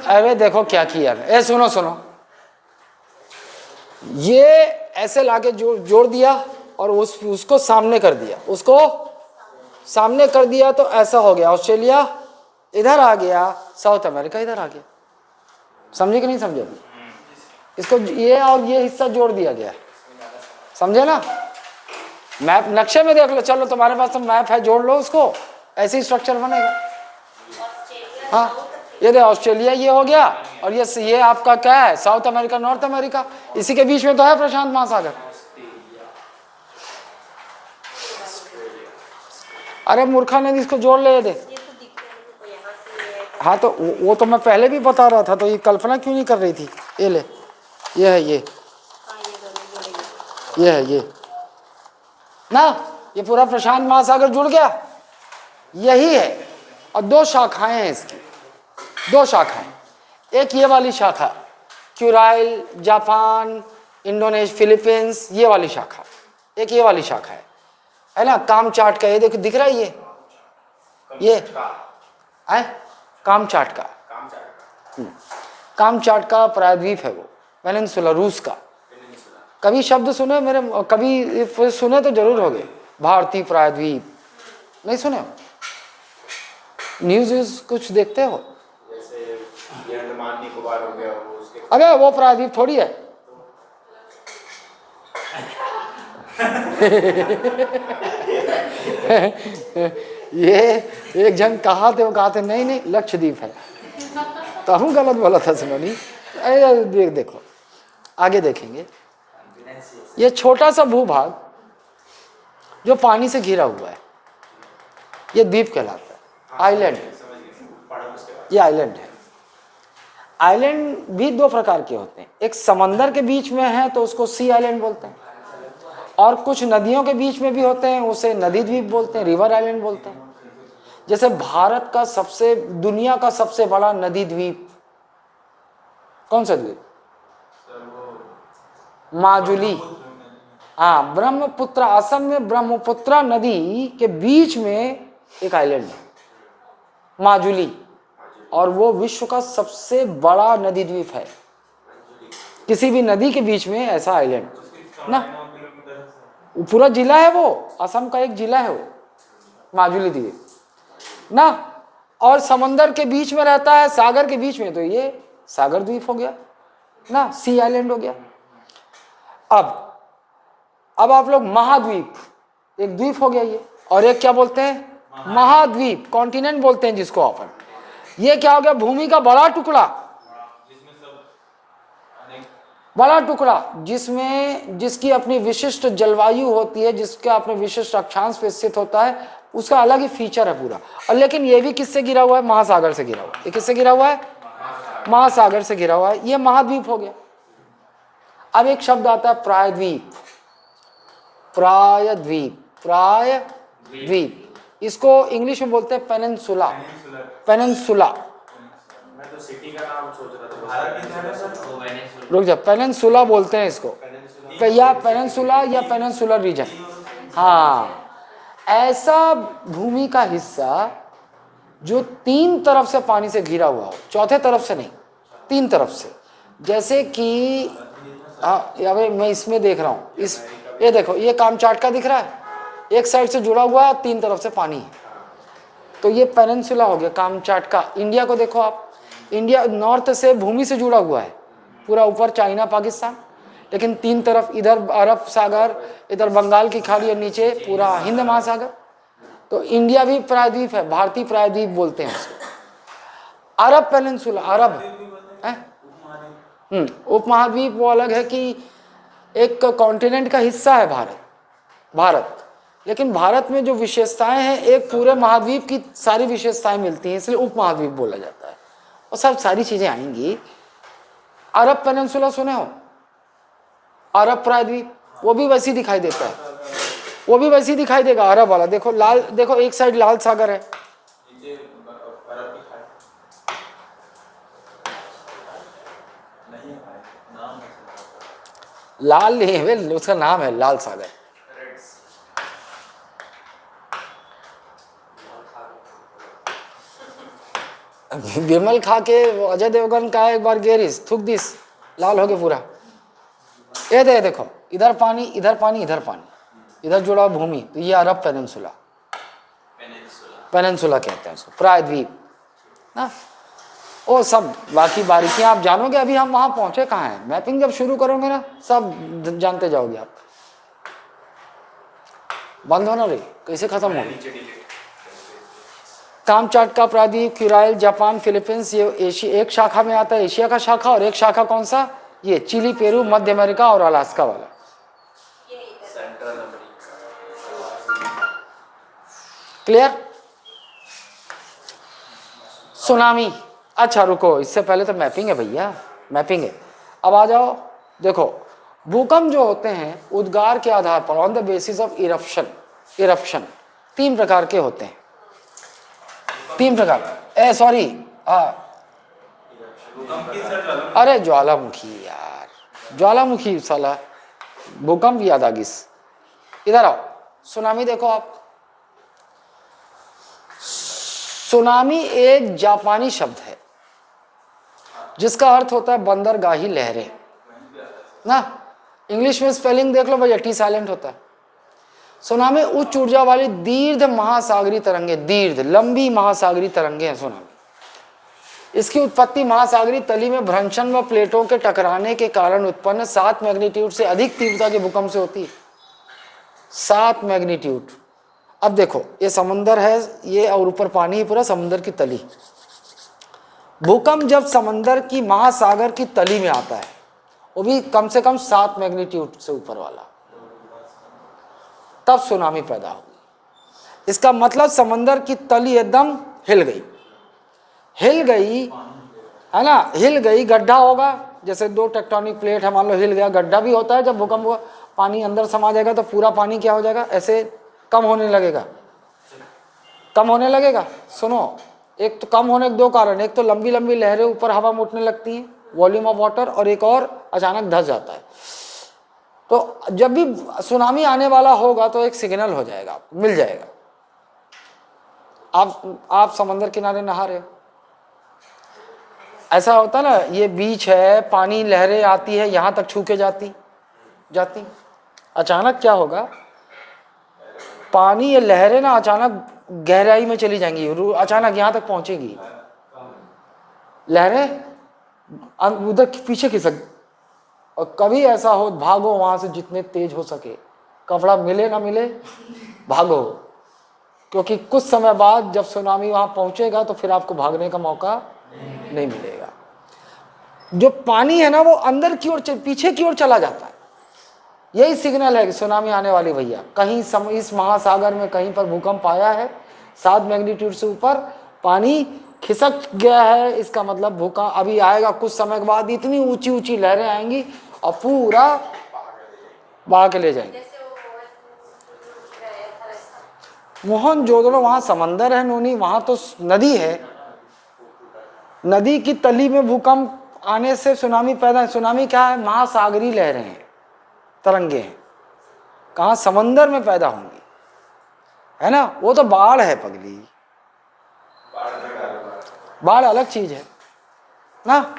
अरे देखो क्या किया है, ए सुनो सुनो, ये ऐसे लाके जोड़ दिया और उसको सामने कर दिया, उसको सामने कर दिया तो ऐसा हो गया, ऑस्ट्रेलिया इधर आ गया, साउथ अमेरिका इधर आ गया। समझे कि नहीं समझे? इसको ये और ये हिस्सा जोड़ दिया गया, समझे ना। मैप नक्शे में देख लो, चलो तुम्हारे पास तो मैप है, जोड़ लो उसको, ऐसे ही स्ट्रक्चर बनेगा। हाँ, ये देखो ऑस्ट्रेलिया ये हो गया, और ये आपका क्या है, साउथ अमेरिका, नॉर्थ अमेरिका, इसी के बीच में तो है प्रशांत महासागर। अरे मूर्खा ने इसको जोड़ ले दे। हाँ तो वो तो मैं पहले भी बता रहा था, तो ये कल्पना क्यों नहीं कर रही थी। ये ले, ये है ये है ये ना, ये पूरा प्रशांत महासागर जुड़ गया, यही है। और 2 शाखाएं हैं इसकी, 2 शाखाएं, एक ये वाली शाखा क्यूराइल, जापान, इंडोनेशिया, फिलीपींस, ये वाली शाखा, एक ये वाली शाखा है ना, कामचाट का। ये देखो दिख रहा है, ये है कामचाट का, कामचाट का प्रायद्वीप है वो, पेनिनसुला, रूस का। कभी शब्द सुने मेरे, कभी सुने तो जरूर होगे, भारतीय प्रायद्वीप, नहीं सुने हो? न्यूज़ कुछ देखते हो? अबे वो प्रायद्वीप थोड़ी है ये एक जन कहा थे, वो कहा थे नहीं लक्षद्वीप है, तो हम गलत बोला था, सुनो नहीं। देखो आगे देखेंगे, ये छोटा सा भूभाग जो पानी से घिरा हुआ है, ये द्वीप कहलाता है, आइलैंड, ये आइलैंड है। आइलैंड भी दो प्रकार के होते हैं, एक समंदर के बीच में है तो उसको सी आइलैंड बोलते हैं, और कुछ नदियों के बीच में भी होते हैं, उसे नदी द्वीप बोलते हैं, रिवर आइलैंड बोलते हैं। जैसे भारत का दुनिया का सबसे बड़ा नदी द्वीप कौन सा द्वीप? माजुली। हाँ, ब्रह्मपुत्र, असम में ब्रह्मपुत्र नदी के बीच में एक आइलैंड है माजुली, और वो विश्व का सबसे बड़ा नदी द्वीप है। किसी भी नदी के बीच में ऐसा आइलैंड ना, पूरा जिला है वो, असम का एक जिला है वो माजुली द्वीप ना, और समंदर के बीच में रहता है, सागर के बीच में, तो ये सागर द्वीप हो गया ना, सी आइलैंड हो गया। अब आप लोग महाद्वीप, एक द्वीप हो गया ये, और एक क्या बोलते हैं? महाद्वीप, कॉन्टिनेंट बोलते हैं जिसको अपन। ये क्या हो गया? भूमि का बड़ा टुकड़ा, बड़ा टुकड़ा जिसकी अपनी विशिष्ट जलवायु होती है, जिसका अपने विशिष्ट अक्षांश पे स्थित होता है, उसका अलग ही फीचर है पूरा। और लेकिन ये भी किससे घिरा हुआ है? महासागर से घिरा हुआ है। ये किससे घिरा हुआ है? महासागर से घिरा हुआ है। ये महाद्वीप हो गया। अब एक शब्द आता है प्रायद्वीप, प्रायद्वीप, प्रायद्वीप, इसको इंग्लिश में बोलते हैं पेनिनसुला, पेनिनसुला। मैं तो सिटी का नाम सोच रहा था, भारत कितना है सर? रुक जा, पेनिनसुला बोलते हैं इसको, या पेनिनसुला या पेनिनसुलर रीजन। हाँ, ऐसा भूमि का हिस्सा जो तीन तरफ से पानी से घिरा हुआ हो, चौथे तरफ से नहीं, तीन तरफ से। जैसे कि मैं इसमें देख रहा हूँ, ये देखो, ये कामचाटका दिख रहा है, एक साइड से जुड़ा हुआ है, तीन तरफ से पानी है, तो ये पेनिनसुला हो गया, कामचाटका। इंडिया को देखो आप, इंडिया नॉर्थ से भूमि से जुड़ा हुआ है, पूरा ऊपर चाइना पाकिस्तान, लेकिन तीन तरफ, इधर अरब सागर, इधर बंगाल की खाड़ी, और नीचे पूरा हिंद महासागर। तो इंडिया भी प्रायद्वीप है, भारतीय प्रायद्वीप बोलते हैं उसको। अरब पेनिनसुला, अरब है, उपमहाद्वीप वो अलग है कि एक कॉन्टिनेंट का हिस्सा है भारत। लेकिन भारत में जो विशेषताएं हैं, एक पूरे महाद्वीप की सारी विशेषताएं मिलती हैं, इसलिए उपमहाद्वीप बोला जाता है। और सब सारी चीजें आएंगी। अरब पेनिनसुला सुने हो? अरब प्रायद्वीप, वो भी वैसी दिखाई देता है, वो भी वैसी दिखाई देगा, अरब वाला। देखो लाल, देखो एक साइड लाल सागर है, लाल नहीं है, उसका नाम है लाल सागर। विमल खा के अजय देवगन का एक बार गेरिस थूक दिस, लाल हो गया पूरा। ये देखो, इधर पानी, इधर पानी, इधर पानी, इधर जुड़ा भूमि, तो ये अरब पेनिनसुला, पेनिनसुला कहते हैं उसको, प्रायद्वीप ना। ओ सब बाकी बारीकियां आप जानोगे, अभी हम वहां पहुंचे कहाँ हैं। मैपिंग जब शुरू करोगे ना, सब जानते जाओगे आप। बंद होना रही, कैसे खत्म होगी? कामचाटका प्रायद्वीप, क्यूराइल, जापान, फिलीपींस, ये एशिया एक शाखा में आता है, एशिया का शाखा। और एक शाखा कौन सा? ये चिली, पेरू, मध्य अमेरिका और अलास्का वाला। क्लियर? सुनामी। अच्छा रुको, इससे पहले तो मैपिंग है भैया, मैपिंग है। अब आ जाओ, देखो भूकंप जो होते हैं उद्गार के आधार पर, on the basis of eruption, तीन प्रकार के होते हैं, तीन प्रकार। सॉरी, अरे ज्वालामुखी यार, ज्वालामुखी साला, भूकंप याद आ गई। इधर आओ, सुनामी देखो आप। सुनामी एक जापानी शब्द है जिसका अर्थ होता है बंदरगाही लहरें ना। इंग्लिश में स्पेलिंग देख लो भैया, टी साइलेंट होता है। सुनामी उच्च ऊर्जा वाली दीर्घ महासागरीय तरंगे, दीर्घ लंबी महासागरीय तरंगे हैं सुनामी। इसकी उत्पत्ति महासागरीय तली में भ्रंशन व प्लेटों के टकराने के कारण उत्पन्न 7 मैग्नीट्यूड से अधिक तीव्रता के भूकंप से होती है। 7 मैग्नीट्यूड। अब देखो, ये समुंदर है ये, और ऊपर पानी है, पूरा समुंदर की तली। भूकंप जब समंदर की, महासागर की तली में आता है, वो भी कम से कम 7 मैग्नीट्यूड से ऊपर वाला, तब सुनामी पैदा होगी। इसका मतलब समंदर की तली एकदम हिल गई, है ना, हिल गई, गड्ढा होगा, जैसे दो टेक्टोनिक प्लेट है मान लो, हिल गया, गड्ढा भी होता है जब भूकंप हुआ, पानी अंदर समा जाएगा तो पूरा पानी क्या हो जाएगा, ऐसे कम होने लगेगा, कम होने लगेगा। सुनो, एक तो कम होने के दो कारण, एक तो लंबी लंबी लहरें ऊपर हवा में उठने लगती हैं, वॉल्यूम ऑफ वाटर, और एक और अचानक धस जाता है। तो जब भी सुनामी आने वाला होगा तो एक सिग्नल हो जाएगा, मिल जाएगा। आप समंदर किनारे नहा रहे हो, ऐसा होता है ना, ये बीच है, पानी लहरें आती है, यहाँ तक छू के जाती, अचानक क्या होगा, पानी ये लहरें ना अचानक गहराई में चली जाएंगी, अचानक यहाँ तक पहुंचेगी, लहरें उधर पीछे खिसक, और कभी ऐसा हो भागो वहां से जितने तेज हो सके, कपड़ा मिले ना मिले भागो, क्योंकि कुछ समय बाद जब सुनामी वहां पहुंचेगा तो फिर आपको भागने का मौका नहीं मिलेगा। जो पानी है ना वो अंदर की ओर पीछे की ओर चला जाता है, यही सिग्नल है कि सुनामी आने वाली भैया। कहीं इस महासागर में कहीं पर भूकंप आया है 7 मैग्नीट्यूड से ऊपर, पानी खिसक गया है, इसका मतलब भूकंप अभी आएगा, कुछ समय के बाद इतनी ऊंची ऊंची लहरें आएंगी और पूरा बहा के ले जाएंगे। मोहनजोदड़ो वहां समंदर है नोनी, वहां तो नदी है, नदी की तली में भूकंप आने से सुनामी पैदा, सुनामी क्या है, महासागरीय लहरें हैं, तरंगे हैं, कहाँ समंदर में पैदा होंगी, है ना, वो तो बाढ़ है पगली, बाढ़ अलग चीज है ना।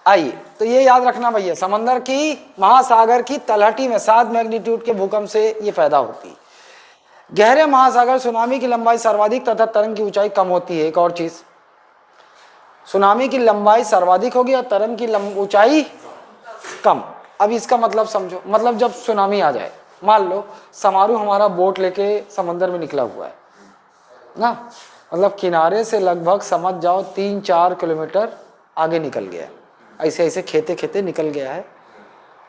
आइए, तो ये याद रखना भैया, समंदर की, महासागर की तलहटी में 7 मैग्नीट्यूड के भूकंप से ये पैदा होती है। गहरे महासागर सुनामी की लंबाई सर्वाधिक तथा तरंग की ऊंचाई कम होती है। एक और चीज, सुनामी की लंबाई सर्वाधिक होगी और तरंग की ऊंचाई कम। अब इसका मतलब समझो, मतलब जब सुनामी आ जाए, मान लो समारोह हमारा बोट लेके समंदर में निकला हुआ है ना, मतलब किनारे से लगभग समझ जाओ 3-4 किलोमीटर आगे निकल गया, ऐसे ऐसे खेते खेते निकल गया है।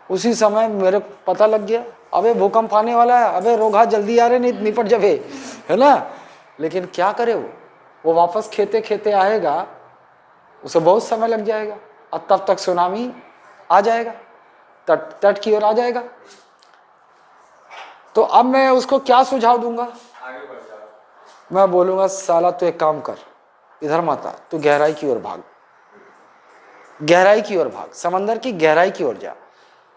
उसी समय मेरे पता लग गया अबे भूकंप आने वाला है, अबे रोगा जल्दी आ रहे नहीं निपट जावे, है ना। लेकिन क्या करे वो वापस खेते खेते आएगा, उसे बहुत समय लग जाएगा और तब तक सुनामी आ जाएगा, तट की ओर आ जाएगा। तो अब मैं उसको क्या सुझाव दूंगा, मैं बोलूंगा साला तू एक काम कर, इधर मत आ, तू गहराई की ओर भाग, गहराई की ओर भाग, समंदर की गहराई की ओर जा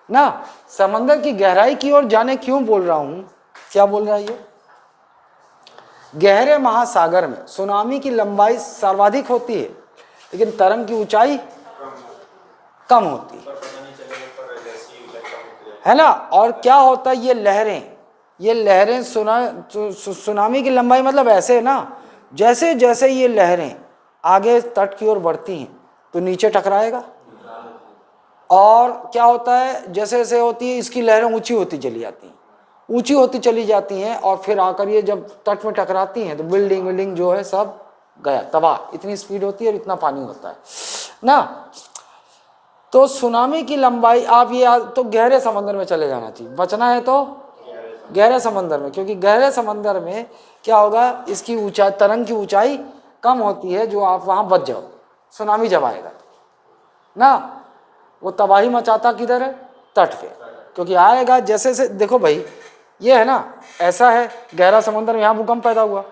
ना। समंदर की गहराई की ओर जाने क्यों बोल रहा हूं, क्या बोल रहा है ये, गहरे महासागर में सुनामी की लंबाई सर्वाधिक होती है लेकिन तरंग की ऊंचाई कम होती है ना। और क्या होता है, ये लहरें सुनामी की लंबाई मतलब ऐसे है ना, जैसे जैसे ये लहरें आगे तट की ओर बढ़ती हैं तो नीचे टकराएगा, और क्या होता है जैसे जैसे होती है इसकी लहरें ऊंची होती चली जाती हैं, ऊंची होती चली जाती हैं, और फिर आकर ये जब तट में टकराती हैं तो बिल्डिंग जो है सब गया तबाह, इतनी स्पीड होती है और इतना पानी होता है ना। तो सुनामी की लंबाई आप ये तो गहरे समंदर में चले जाना चाहिए, बचना है तो गहरे समंदर में, क्योंकि गहरे समंदर में क्या होगा, इसकी ऊंचाई, तरंग की ऊंचाई कम होती है, जो आप वहां बच जाओ। सुनामी जब आएगा ना, वो तबाही मचाता किधर है, तट पे, क्योंकि आएगा जैसे से, देखो भाई ये है ना, ऐसा है गहरा समंदर में, यहाँ भूकंप पैदा हुआ,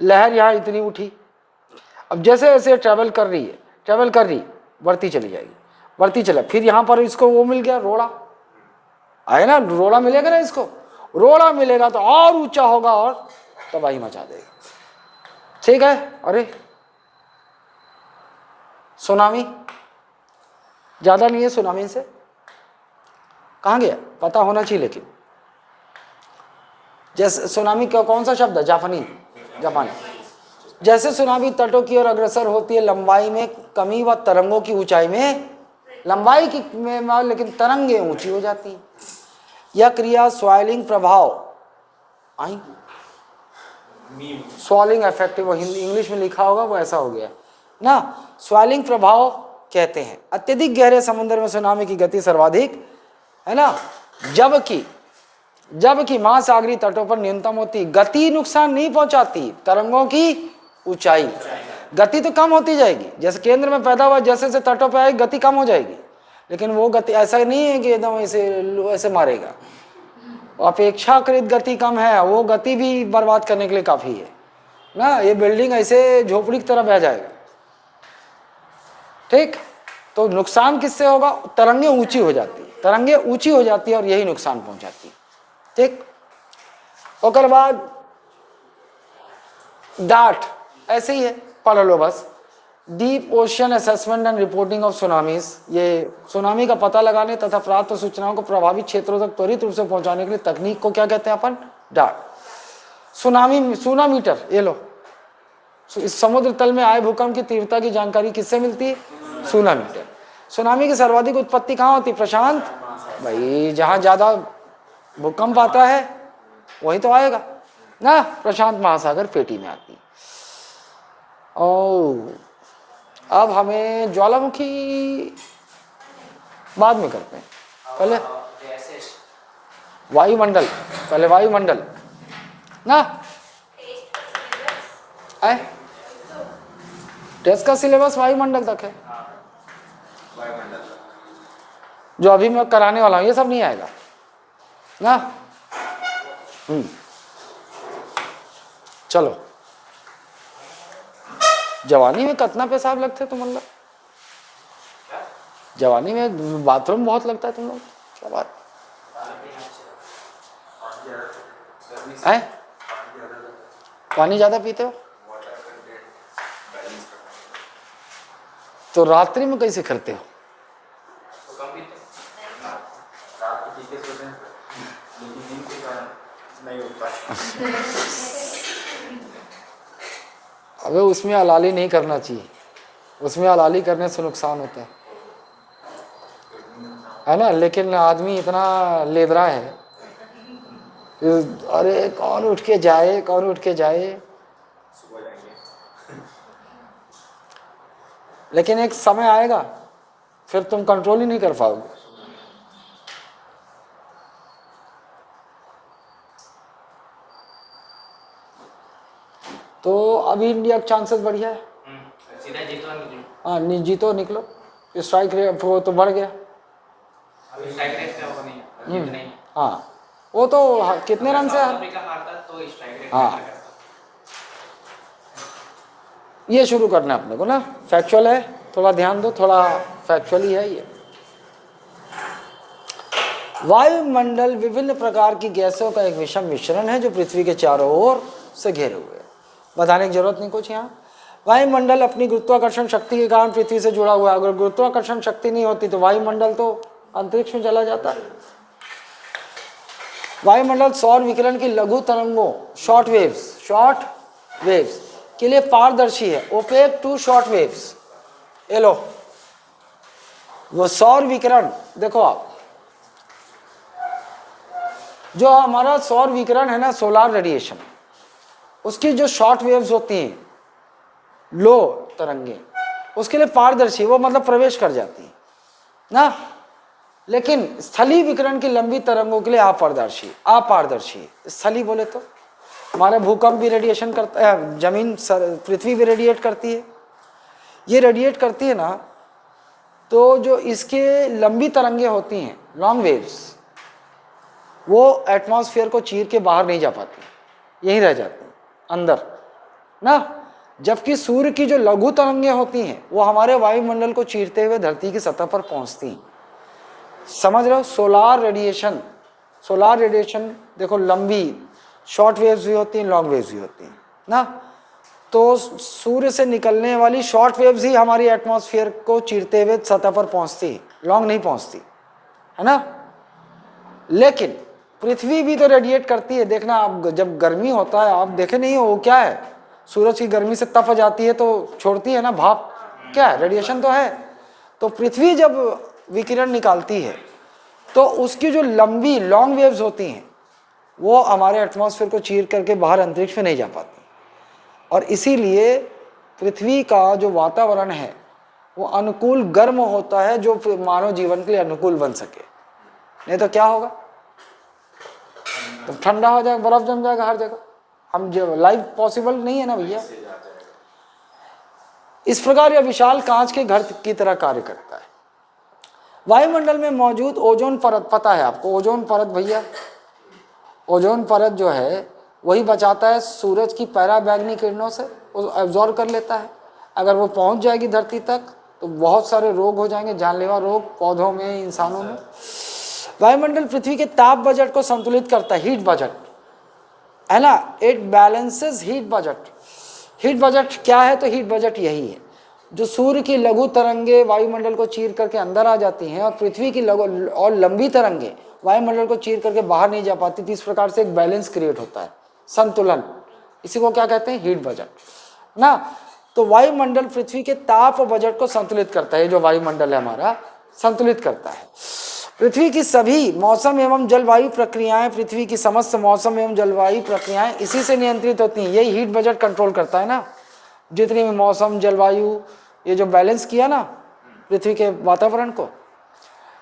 लहर यहाँ इतनी उठी, अब जैसे जैसे ट्रैवल कर रही बढ़ती चली जाएगी, बढ़ती चला, फिर यहाँ पर इसको वो मिल गया, रोड़ा आए ना, रोड़ा मिलेगा ना, इसको रोड़ा मिलेगा तो और ऊंचा होगा और तबाही मचा देगा, ठीक है। अरे सुनामी ज्यादा नहीं है, सुनामी से कहाँ गया पता होना चाहिए, लेकिन जैसे सुनामी का कौन सा शब्द है, जापानी, जैसे सुनामी तटों की ओर अग्रसर होती है, लंबाई में कमी व तरंगों की ऊंचाई में लंबाई की में, लेकिन तरंगे ऊंची हो जाती हैं। यह क्रिया स्वॉलिंग प्रभाव, स्वॉलिंग इफेक्ट, वो हिंदी इंग्लिश में लिखा होगा वो ऐसा हो गया ना, स्वॉलिंग प्रभाव कहते हैं। अत्यधिक गहरे समुद्र में सुनामी की गति सर्वाधिक है ना, जबकि महासागरीय तटों पर न्यूनतम होती, गति नुकसान नहीं पहुंचाती, तरंगों की ऊंचाई गति तो कम होती जाएगी, जैसे केंद्र में पैदा हुआ जैसे जैसे तटों पे आएगी गति कम हो जाएगी, लेकिन वो गति ऐसा नहीं है कि एकदम ऐसे मारेगा। अपेक्षाकृत गति कम है, वो गति भी बर्बाद करने के लिए काफ़ी है ना। ये बिल्डिंग ऐसे झोपड़ी की तरह बह जाएगा। ठीक, तो नुकसान किससे होगा? तरंगे ऊंची हो जाती है, तरंगे ऊंची हो जाती है और यही नुकसान पहुंचाती है। ठीक, उसके बाद डाट ऐसे ही है, पढ़ लो बस। Deep ocean assessment and reporting of tsunamis, ये सुनामी का पता लगाने तथा प्राप्त सूचनाओं को प्रभावित क्षेत्रों तक त्वरित रूप से पहुंचाने के लिए तकनीक को क्या कहते हैं अपन? डाट। सुनामीटर, ये लो, इस समुद्र तल में आए भूकंप की तीव्रता की जानकारी किससे मिलती है? सुनामीटर। सुनामी की सर्वाधिक उत्पत्ति कहाँ होती है? प्रशांत, भाई जहाँ ज्यादा भूकंप आता है वही तो आएगा ना, प्रशांत महासागर पेटी में आती है। ओ अब हमें ज्वालामुखी बाद में करते हैं, पहले वायुमंडल, पहले वायुमंडल ना। टेस्ट का सिलेबस वायुमंडल तक है, जो अभी मैं कराने वाला हूं ये सब नहीं आएगा ना। चलो, जवानी में कितना पेशाब लगते तुम लोग? जवानी में बाथरूम बहुत लगता है तुम लोग, क्या बात है? पानी ज्यादा पीते हो तो रात्रि में कैसे करते हो? अबे उसमें हलाली नहीं करना चाहिए, उसमें हलाली करने से नुकसान होता है ना। लेकिन आदमी इतना लेदरा है, अरे कौन उठ के जाए, कौन उठ के जाए। लेकिन एक समय आएगा फिर तुम कंट्रोल ही नहीं कर पाओगे। तो अभी इंडिया का चांसेस बढ़िया है, सीधा जीतो निकलो। हाँ नहीं जीतो निकलो, स्ट्राइक रेट वो तो बढ़ गया। अभी स्ट्राइक रेट का वो नहीं है, जीत नहीं। हाँ वो तो कितने रन से? अफ्रीका हारता तो स्ट्राइक रेट हाँ, ये शुरू करना है अपने को ना। फैक्चुअल है, थोड़ा ध्यान दो, थोड़ा फैक्चुअल ही है ये। वायुमंडल विभिन्न प्रकार की गैसों का एक विषम मिश्रण है जो पृथ्वी के चारों ओर से घिरे हुए हैं। बताने की जरूरत नहीं कुछ यहाँ। वायुमंडल अपनी गुरुत्वाकर्षण शक्ति के कारण पृथ्वी से जुड़ा हुआ है। अगर गुरुत्वाकर्षण शक्ति नहीं होती तो वायुमंडल तो अंतरिक्ष में चला जाता है। वायुमंडल सौर विकिरण की लघु तरंगों शॉर्ट वेव्स के लिए पारदर्शी है, ओपेक टू शॉर्ट वेव्स। ये लो, वो सौर विकिरण देखो आप, जो हमारा सौर विकिरण है ना, सोलार रेडिएशन, उसकी जो शॉर्ट वेव्स होती हैं, लो तरंगे, उसके लिए पारदर्शी, वो मतलब प्रवेश कर जाती है ना। लेकिन स्थलीय विकिरण की लंबी तरंगों के लिए अपारदर्शी। स्थलीय बोले तो हमारा भूकंप भी रेडिएशन करता है, जमीन पृथ्वी भी रेडिएट करती है। ये रेडिएट करती है ना, तो जो इसके लंबी तरंगे होती हैं, लॉन्ग वेव्स, वो एटमॉस्फेयर को चीर के बाहर नहीं जा पाती, यहीं रह जाती हैं अंदर ना। जबकि सूर्य की जो लघु तरंगे होती हैं वो हमारे वायुमंडल को चीरते हुए धरती की सतह पर पहुंचती हैं। समझ रहे हो? सोलार रेडिएशन देखो, लंबी शॉर्ट वेव्स भी होती हैं, लॉन्ग वेव्स भी होती हैं ना। तो सूर्य से निकलने वाली शॉर्ट वेव्स ही हमारी एटमॉस्फेयर को चीरते हुए सतह पर पहुंचती है, लॉन्ग नहीं पहुंचती, है ना। लेकिन पृथ्वी भी तो रेडिएट करती है। देखना आप, जब गर्मी होता है, आप देखे नहीं हो, वो क्या है, सूरज की गर्मी से तप जाती है तो छोड़ती है ना भाप, क्या है, रेडिएशन तो है। तो पृथ्वी जब विकिरण निकालती है तो उसकी जो लंबी लॉन्ग वेव्स होती हैं वो हमारे एटमॉस्फेयर को चीर करके बाहर अंतरिक्ष में नहीं जा पाती। और इसीलिए पृथ्वी का जो वातावरण है वो अनुकूल गर्म होता है, जो मानव जीवन के लिए अनुकूल बन सके। नहीं तो क्या होगा, तो ठंडा हो जाएगा, बर्फ जम जाएगा हर जगह। हम जो लाइफ पॉसिबल नहीं है ना भैया। इस प्रकार यह विशाल कांच के घर की तरह कार्य करता है। वायुमंडल में मौजूद ओजोन परत, पता है आपको ओजोन परत भैया, ओजोन परत जो है वही बचाता है सूरज की पराबैंगनी किरणों से, वो एब्जॉर्ब कर लेता है। अगर वो पहुंच जाएगी धरती तक तो बहुत सारे रोग हो जाएंगे, जानलेवा रोग पौधों में, इंसानों में। वायुमंडल पृथ्वी के ताप बजट को संतुलित करता है, हीट बजट है ना, it balances heat budget. Heat budget क्या है? तो हीट बजट यही है, जो सूर्य की लघु तरंगे वायुमंडल को चीर करके अंदर आ जाती हैं और पृथ्वी की लघु और लंबी तरंगे वायुमंडल को चीर करके बाहर नहीं जा पाती, तो इस प्रकार से एक बैलेंस क्रिएट होता है, संतुलन। इसी को क्या कहते हैं? हीट बजट ना। तो वायुमंडल पृथ्वी के ताप बजट को संतुलित करता है, जो वायुमंडल है हमारा संतुलित करता है। पृथ्वी की सभी मौसम एवं जलवायु प्रक्रियाएं, पृथ्वी की समस्त मौसम एवं जलवायु प्रक्रियाएं इसी से नियंत्रित होती हैं। यही हीट बजट कंट्रोल करता है ना, जितनी भी मौसम जलवायु ये जो बैलेंस किया ना पृथ्वी के वातावरण को,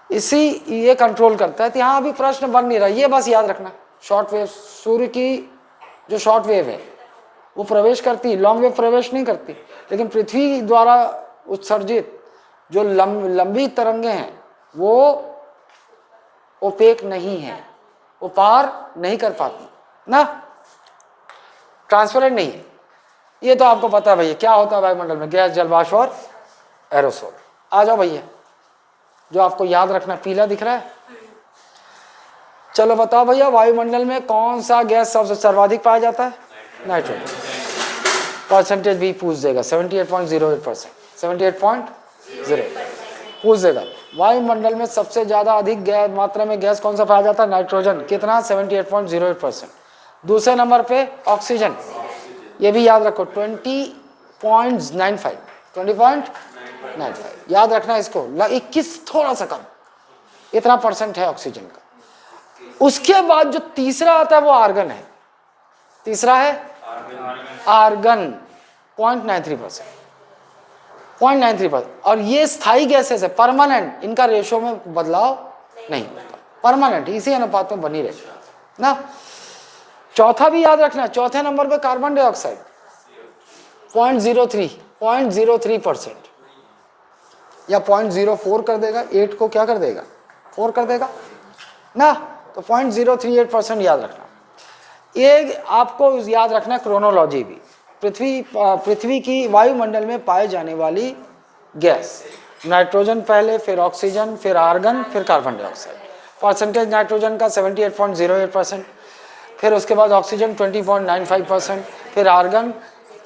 इसी ये कंट्रोल करता है। तो यहाँ अभी प्रश्न बन नहीं रहा, ये बस याद रखना। शॉर्ट वेव, सूर्य की जो शॉर्ट वेव है वो प्रवेश करती है, लॉन्ग वेव प्रवेश नहीं करती, लेकिन पृथ्वी द्वारा उत्सर्जित जो लंबी तरंगे हैं वो ओपेक नहीं है, वो पार नहीं कर पाती ना, ट्रांसपेरेंट नहीं है। ये तो आपको पता है भैया क्या होता है वायुमंडल में, गैस, जल वाष्प और एरोसोल। आ जाओ भैया, जो आपको याद रखना, पीला दिख रहा है। चलो बताओ भैया, वायुमंडल में कौन सा गैस सबसे सर्वाधिक पाया जाता है? नाइट्रोजन। परसेंटेज भी पूछ देगा, 78.08%, 78.08 पूछ देगा। वायुमंडल में सबसे ज्यादा अधिक गैस मात्रा में गैस कौन सा पाया जाता है? नाइट्रोजन। कितना? 78.08%। दूसरे नंबर पे ऑक्सीजन, ये भी याद रखो, 20.95, 20.95 याद रखना इसको। 21 थोड़ा सा कम, इतना परसेंट है ऑक्सीजन का। उसके बाद जो तीसरा आता है वो आर्गन है। तीसरा है आर्गन, 0.93%, 0.93%। और ये स्थायी गैसेस है, परमानेंट, इनका रेशो में बदलाव नहीं होता, परमानेंट इसी अनुपात में बनी रहती ना। चौथा भी याद रखना, चौथे नंबर पे कार्बन डाइऑक्साइड 0.03% या 0.04 कर देगा, 8 को क्या कर देगा? 4 कर देगा ना। तो 0.038% याद रखना। ये आपको याद रखना क्रोनोलॉजी भी, पृथ्वी की वायुमंडल में पाए जाने वाली गैस, नाइट्रोजन पहले, फिर ऑक्सीजन, फिर आर्गन, फिर कार्बन डाइऑक्साइड। परसेंटेज नाइट्रोजन का 78.08%, फिर उसके बाद ऑक्सीजन 20.95%, फिर आर्गन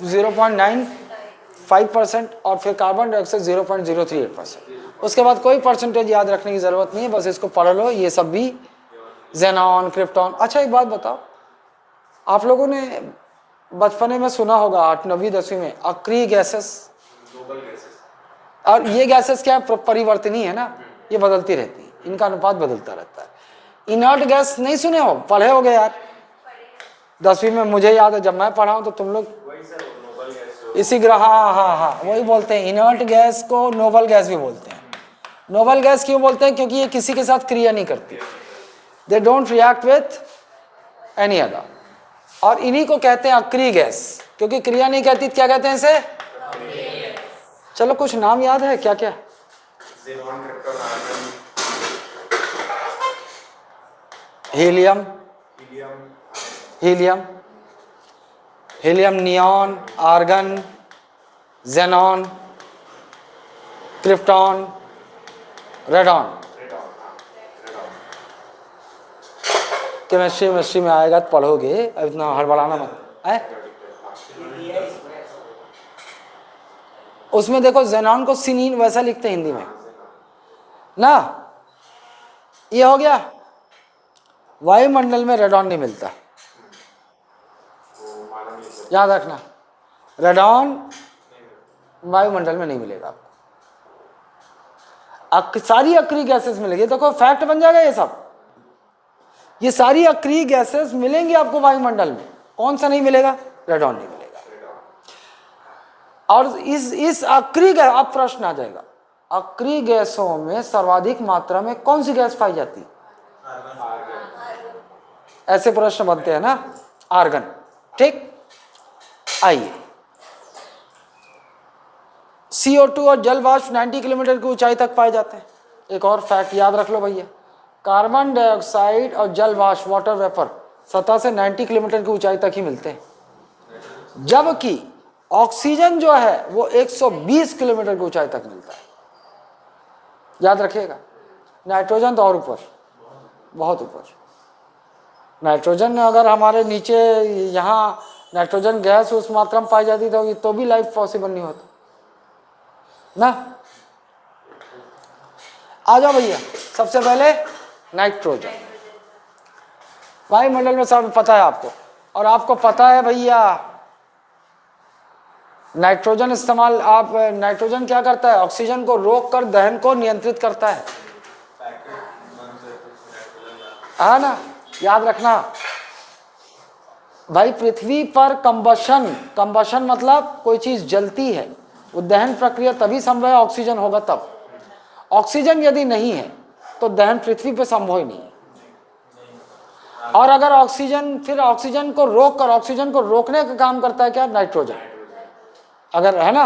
0.95% और फिर कार्बन डाइऑक्साइड 0.038%। उसके बाद कोई परसेंटेज याद रखने की जरूरत नहीं है, बस इसको पढ़ लो, ये सब भी ज़ेनॉन, क्रिप्टॉन। अच्छा एक बात बताओ, आप लोगों ने बचपने में सुना होगा 8, 9वीं, 10वीं में अक्रिय गैसेस, और ये गैसेस क्या परिवर्तनीय है ना, ये बदलती रहती है, इनका अनुपात बदलता रहता है। इनर्ट गैस नहीं सुने हो? पढ़े होगे यार 10वीं में, मुझे याद है जब मैं पढ़ा हूं तो तुम लोग इसी ग्रह, हाँ वही बोलते हैं। इनर्ट गैस को नोबल गैस भी बोलते हैं। नोबल गैस क्यों बोलते हैं? क्योंकि ये किसी के साथ क्रिया नहीं करती, they don't react with any other. और इन्हीं को कहते हैं अक्रिय गैस, क्योंकि क्रिया नहीं करती। क्या कहते हैं इसे? चलो कुछ नाम याद है क्या क्या? Helium, neon, argon, xenon, krypton, radon. Chemistry में आएगा तो पढ़ोगे, अब इतना हड़बड़ाना मत है। उसमें देखो ज़ेनॉन को सिनीन वैसा लिखते हैं हिंदी में ना। ये हो गया। वायुमंडल में रेडॉन नहीं मिलता, याद रखना, रेडॉन वायुमंडल में नहीं मिलेगा आपको। सारी अक्रिय गैसेस मिलेगी, देखो फैक्ट बन जाएगा ये सब। ये सारी अक्रिय गैसेस मिलेंगी आपको वायुमंडल में। कौन सा नहीं मिलेगा? रेडॉन नहीं मिलेगा। और इस अक्रिय गैस, अब प्रश्न आ जाएगा, अक्रिय गैसों में सर्वाधिक मात्रा में कौन सी गैस पाई जाती है? ऐसे प्रश्न बनते हैं ना, आर्गन। ठीक, आइए CO2 और जल वाष्प 90 किलोमीटर की ऊंचाई तक पाए जाते हैं। एक और फैक्ट याद रख लो भैया, कार्बन डाइऑक्साइड और जल वाष्प वाटर वेपर सतह से 90 किलोमीटर की ऊंचाई तक ही मिलते हैं, जबकि ऑक्सीजन जो है वो 120 किलोमीटर की ऊंचाई तक मिलता है। याद रखिएगा। नाइट्रोजन तो और ऊपर, बहुत ऊपर। नाइट्रोजन अगर हमारे नीचे यहाँ नाइट्रोजन गैस उस मात्रा में पाई जाती तो भी लाइफ पॉसिबल नहीं होता ना। आ जाओ भैया, सबसे पहले नाइट्रोजन वायुमंडल में सब पता है आपको, और आपको पता है भैया नाइट्रोजन इस्तेमाल, आप नाइट्रोजन क्या करता है, ऑक्सीजन को रोक कर दहन को नियंत्रित करता है ना। याद रखना भाई, पृथ्वी पर कंबशन मतलब कोई चीज जलती है, वो दहन प्रक्रिया तभी संभव है ऑक्सीजन होगा तब। ऑक्सीजन यदि नहीं है तो दहन पृथ्वी पे संभव ही नहीं है। और अगर ऑक्सीजन, फिर ऑक्सीजन को रोकने का काम करता है क्या, नाइट्रोजन, अगर है ना।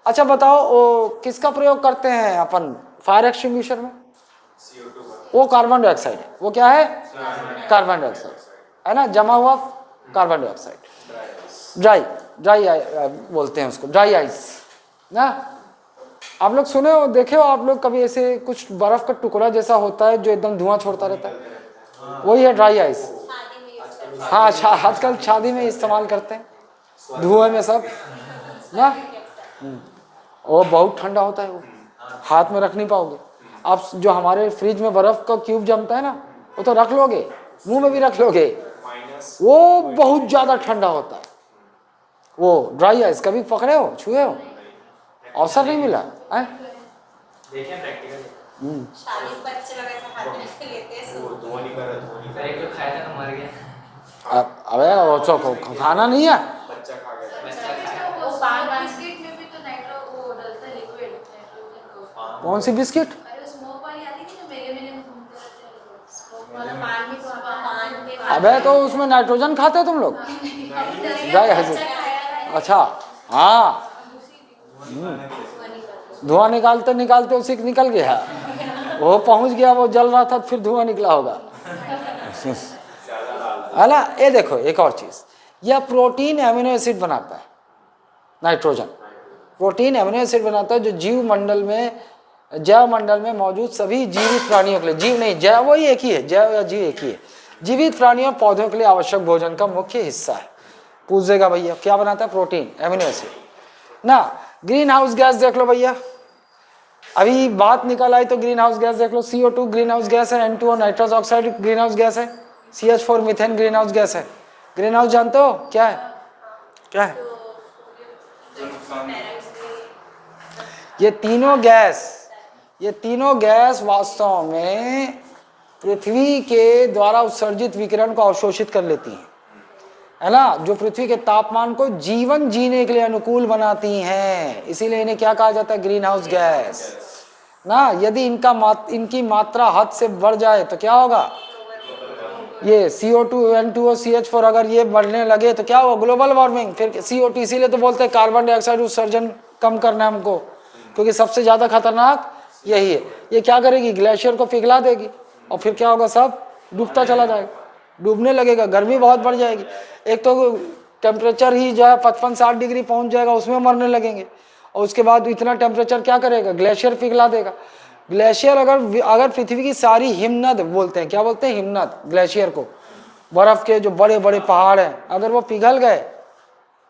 अच्छा बताओ, वो किसका प्रयोग करते हैं अपन फायर एक्सटिंग्विशर में, वो कार्बन डाइऑक्साइड है। वो क्या है, कार्बन डाइऑक्साइड है ना, जमा हुआ कार्बन डाइऑक्साइड। ड्राई बोलते हैं उसको, ड्राई आइस ना। आप लोग सुने हो, देखे हो आप लोग कभी ऐसे कुछ बर्फ का टुकड़ा जैसा होता है जो एकदम धुआं छोड़ता रहता है, वही है ड्राई आइस। हाँ, आजकल शादी में इस्तेमाल करते हैं, धुएं में सब ना। वो बहुत ठंडा होता है, वो हाथ में रख नहीं पाओगे आप। जो हमारे फ्रिज में बर्फ का क्यूब जमता है ना, वो तो रख लोगे, मुंह में भी रख लोगे, वो बहुत ज्यादा ठंडा होता है। वो ड्राई आइस कभी पकड़े हो, छुए हो, अवसर नहीं मिला है? देखिए प्रैक्टिकल। शादी में बच्चे लोग ऐसा हाथ में लेते हैं, वो धुआं नहीं कर रहा, धुआं नहीं कर एक जो खाया था तो मर गया। अबे वो तो खाना नहीं है, रहा, बच्चा खा गया। वो पान बिस्किट में भी तो नाइट्रो वो डलता है, लिक्विड नाइट्रोजन का। कौन सी बिस्किट? अरे स्मोक वाली आती थी ना, मेले मेले में घूमते रहते हैं लोग, स्मोक वाला पान भी तो पान के अबे तो उसमें नाइट्रोजन खाते हो तुम लोग? ड्राई आइस, अच्छा हाँ, धुआं निकालते उसी निकल गया, वो पहुंच गया, वो जल रहा था फिर धुआं निकला होगा है ना। ये देखो एक और चीज, यह प्रोटीन एमिनो एसिड बनाता है। नाइट्रोजन प्रोटीन एमिनो एसिड बनाता है जो जैव मंडल में मौजूद सभी जीवित प्राणियों के लिए, जीव नहीं जैव, वही एक ही है, जैव या जीव एक ही है, जीवित प्राणियों और पौधों के लिए आवश्यक भोजन का मुख्य हिस्सा है। पूछेगा भैया क्या बनाता है, प्रोटीन एमिनो एसिड ना। ग्रीन हाउस गैस देख लो भैया, अभी बात निकल आई तो ग्रीन हाउस गैस देख लो। CO2 ग्रीन हाउस गैस है, N2O nitrous oxide green house gas है, CH4 methane green house gas है। ग्रीन हाउस जानते हो क्या है, क्या है? ये तीनों गैस वास्तव में पृथ्वी के द्वारा उत्सर्जित विकिरण को अवशोषित कर लेती हैं, है ना, जो पृथ्वी के तापमान को जीवन जीने के लिए अनुकूल बनाती हैं। इसीलिए इन्हें क्या कहा जाता है, ग्रीन हाउस गैस ना। यदि इनकी मात्रा हद से बढ़ जाए तो क्या होगा, ये CO2 N2O CH4 अगर ये बढ़ने लगे तो क्या होगा, ग्लोबल वार्मिंग। फिर CO2, इसीलिए तो बोलते हैं कार्बन डाइऑक्साइड उत्सर्जन कम करना है हमको, क्योंकि सबसे ज्यादा खतरनाक यही है। ये क्या करेगी, ग्लेशियर को पिघला देगी और फिर क्या होगा, सब डूबता चला जाएगा, डूबने लगेगा, गर्मी बहुत बढ़ जाएगी। एक तो टेम्परेचर ही जो है 55-60 डिग्री पहुंच जाएगा, उसमें मरने लगेंगे। और उसके बाद इतना टेम्परेचर क्या करेगा, ग्लेशियर पिघला देगा। ग्लेशियर अगर पृथ्वी की सारी हिमनद बोलते हैं, क्या बोलते हैं, हिमनद, ग्लेशियर को, बर्फ के जो बड़े बड़े पहाड़ हैं, अगर वो पिघल गए,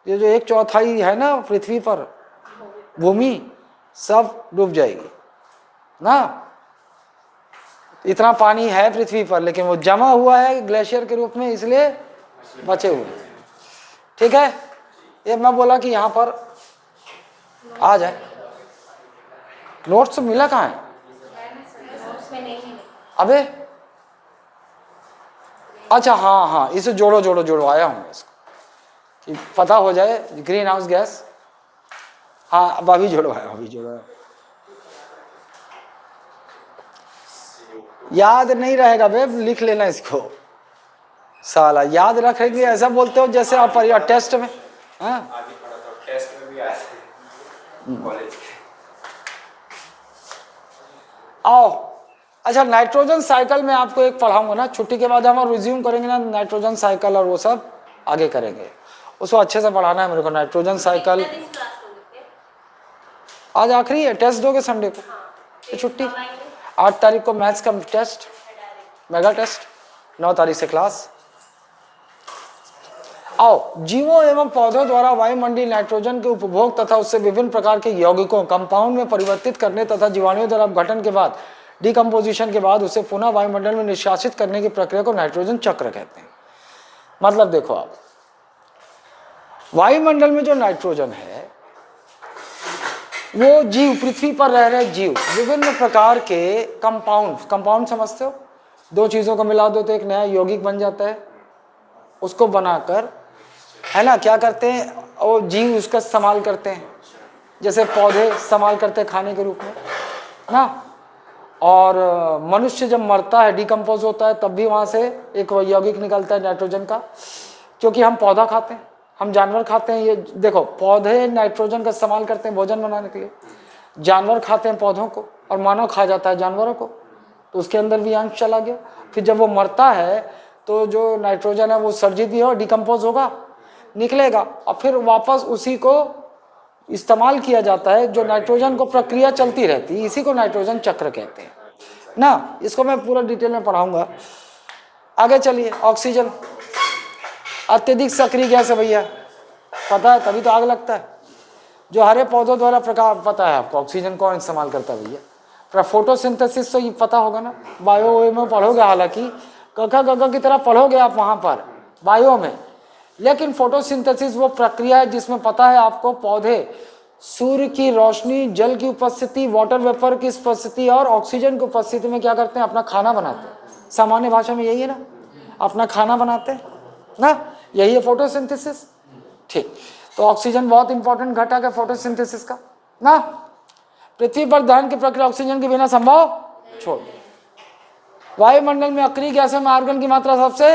ये जो 1/4 है ना पृथ्वी पर भूमि, सब डूब जाएगी ना। इतना पानी है पृथ्वी पर, लेकिन वो जमा हुआ है ग्लेशियर के रूप में, इसलिए बचे हुए। ठीक है, ये मैं बोला कि यहाँ पर आ जाए। नोट्स मिला कहाँ है? अबे अच्छा, हाँ, इसे जोड़ो आया हूँ इसको कि पता हो जाए। ग्रीन हाउस गैस, हाँ अब अभी जोड़वाया। याद नहीं रहेगा बे, लिख लेना इसको, साला याद रखेंगे ऐसा बोलते हो जैसे आप टेस्ट में। हाँ आगे पढ़ा था, टेस्ट में भी आया था कॉलेज। आओ, अच्छा नाइट्रोजन साइकिल में आपको एक पढ़ाऊंगा ना, छुट्टी के बाद हम रिज्यूम करेंगे ना नाइट्रोजन साइकिल और वो सब आगे करेंगे, उसको अच्छे से पढ़ाना है मेरे को नाइट्रोजन साइकिल। कितना दिन क्लास होगी फिर? आज आखिरी है, टेस्ट दोगे संडे को, फिर छुट्टी। कब आएंगे? 8 तारीख को मैथ्स का टेस्ट, मेगा टेस्ट, 9 तारीख से क्लास। आओ, जीवों एवं पौधों द्वारा वायुमंडलीय नाइट्रोजन के उपभोग तथा उससे विभिन्न प्रकार के यौगिकों कंपाउंड में परिवर्तित करने तथा जीवाणुओं द्वारा अपघटन के बाद डिकम्पोजिशन के बाद उसे पुनः वायुमंडल में निष्कासित करने की प्रक्रिया को नाइट्रोजन चक्र कहते हैं। मतलब देखो आप, वायुमंडल में जो नाइट्रोजन है वो जीव, पृथ्वी पर रह रहे जीव विभिन्न प्रकार के कंपाउंड समझते हो, दो चीजों को मिला दो तो एक नया यौगिक बन जाता है, उसको बनाकर है ना क्या करते हैं, और जीव उसका इस्तेमाल करते हैं, जैसे पौधे इस्तेमाल करते हैं खाने के रूप में ना। और मनुष्य जब मरता है, डिकम्पोज होता है, तब भी वहाँ से एक यौगिक निकलता है नाइट्रोजन का, क्योंकि हम पौधा खाते हैं, हम जानवर खाते हैं। ये देखो, पौधे नाइट्रोजन का इस्तेमाल करते हैं भोजन बनाने के लिए, जानवर खाते हैं पौधों को, और मानव खा जाता है जानवरों को, तो उसके अंदर भी अंश चला गया। फिर जब वो मरता है तो जो नाइट्रोजन है वो सर्जित भी हो, डिकम्पोज होगा, निकलेगा, और फिर वापस उसी को इस्तेमाल किया जाता है। जो नाइट्रोजन को प्रक्रिया चलती रहती है, इसी को नाइट्रोजन चक्र कहते हैं ना। इसको मैं पूरा डिटेल में पढ़ाऊंगा। आगे चलिए, ऑक्सीजन अत्यधिक सक्रिय गैस है भैया, पता है, तभी तो आग लगता है। जो हरे पौधों द्वारा प्रकाश, पता है आपको ऑक्सीजन कौन इस्तेमाल करता है भैया? फोटोसिंथेसिस तो ये पता होगा ना, बायो में पढ़ोगे, हालांकि कखा गगा की तरह पढ़ोगे आप वहाँ पर बायो में, लेकिन फोटोसिंथेसिस वो प्रक्रिया है जिसमें पता है आपको पौधे सूर्य की रोशनी, जल की उपस्थिति, वाटर वेपर की उपस्थिति और ऑक्सीजन की उपस्थिति में क्या करते हैं, अपना खाना बनाते हैं। सामान्य भाषा में यही है ना, अपना खाना बनाते हैं ना, यही है फोटोसिंथेसिस। ठीक, तो ऑक्सीजन बहुत इंपॉर्टेंट घटक है फोटोसिंथेसिस का ना। पृथ्वी पर दहन की प्रक्रिया ऑक्सीजन के बिना संभव छोड़। वायुमंडल में अक्रिय गैसों में आर्गन की मात्रा सबसे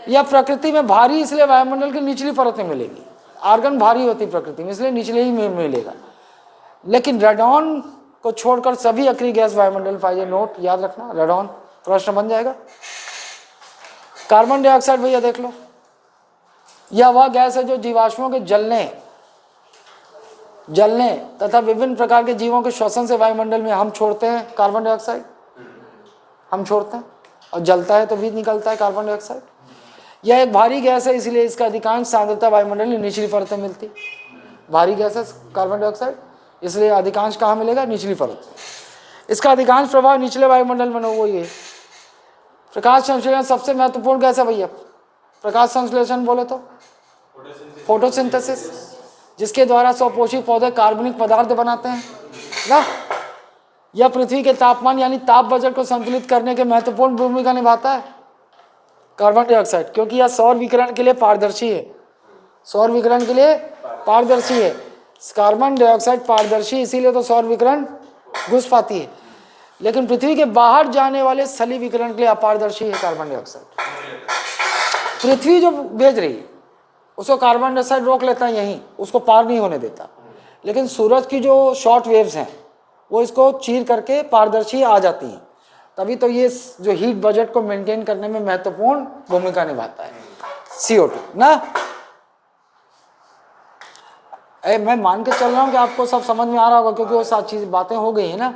यह प्रकृति में भारी, इसलिए वायुमंडल की निचली परत में मिलेगी। आर्गन भारी होती प्रकृति में, इसलिए निचले ही में मिलेगा, लेकिन रेडॉन को छोड़कर सभी अक्रिय गैस वायुमंडल पाई। नोट याद रखना, रेडॉन प्रश्न बन जाएगा। कार्बन डाइऑक्साइड भैया देख लो, यह वह गैस है जो जीवाश्मों के जलने तथा विभिन्न प्रकार के जीवों के श्वसन से वायुमंडल में हम छोड़ते हैं। कार्बन डाइऑक्साइड हम छोड़ते हैं और जलता है तो भी निकलता है कार्बन डाइऑक्साइड। यह एक भारी गैस है, इसलिए इसका अधिकांश सांद्रता वायुमंडल में निचली परत में मिलती। भारी गैस है कार्बन डाइऑक्साइड, इसलिए अधिकांश कहाँ मिलेगा, निचली परत। इसका अधिकांश प्रभाव निचले वायुमंडल में वो ये। प्रकाश संश्लेषण सबसे महत्वपूर्ण गैस है भैया। प्रकाश संश्लेषण बोले तो फोटोसिंथेसिस, जिसके द्वारा स्वपोषी पौधे कार्बनिक पदार्थ बनाते हैं ना। यह पृथ्वी के तापमान यानी ताप बजट को संतुलित करने के महत्वपूर्ण भूमिका निभाता है कार्बन डाइऑक्साइड, क्योंकि यह सौर विकिरण के लिए पारदर्शी है। सौर विकिरण के लिए पारदर्शी है कार्बन डाइऑक्साइड, पारदर्शी इसीलिए तो सौर विकिरण घुस पाती है, लेकिन पृथ्वी के बाहर जाने वाले स्थलीय विकिरण के लिए अपारदर्शी है कार्बन डाइऑक्साइड। पृथ्वी जो भेज रही है उसको कार्बन डाइऑक्साइड रोक लेता है यहीं, उसको पार नहीं होने देता, लेकिन सूरज की जो शॉर्ट वेव्स हैं वो इसको चीर करके पारदर्शी आ जाती हैं। तभी तो ये जो हीट बजट को मेंटेन करने में महत्वपूर्ण भूमिका निभाता है CO2 ना। मैं मान के चल रहा हूँ कि आपको सब समझ में आ रहा होगा, क्योंकि वो सारी चीज बातें हो गई है ना।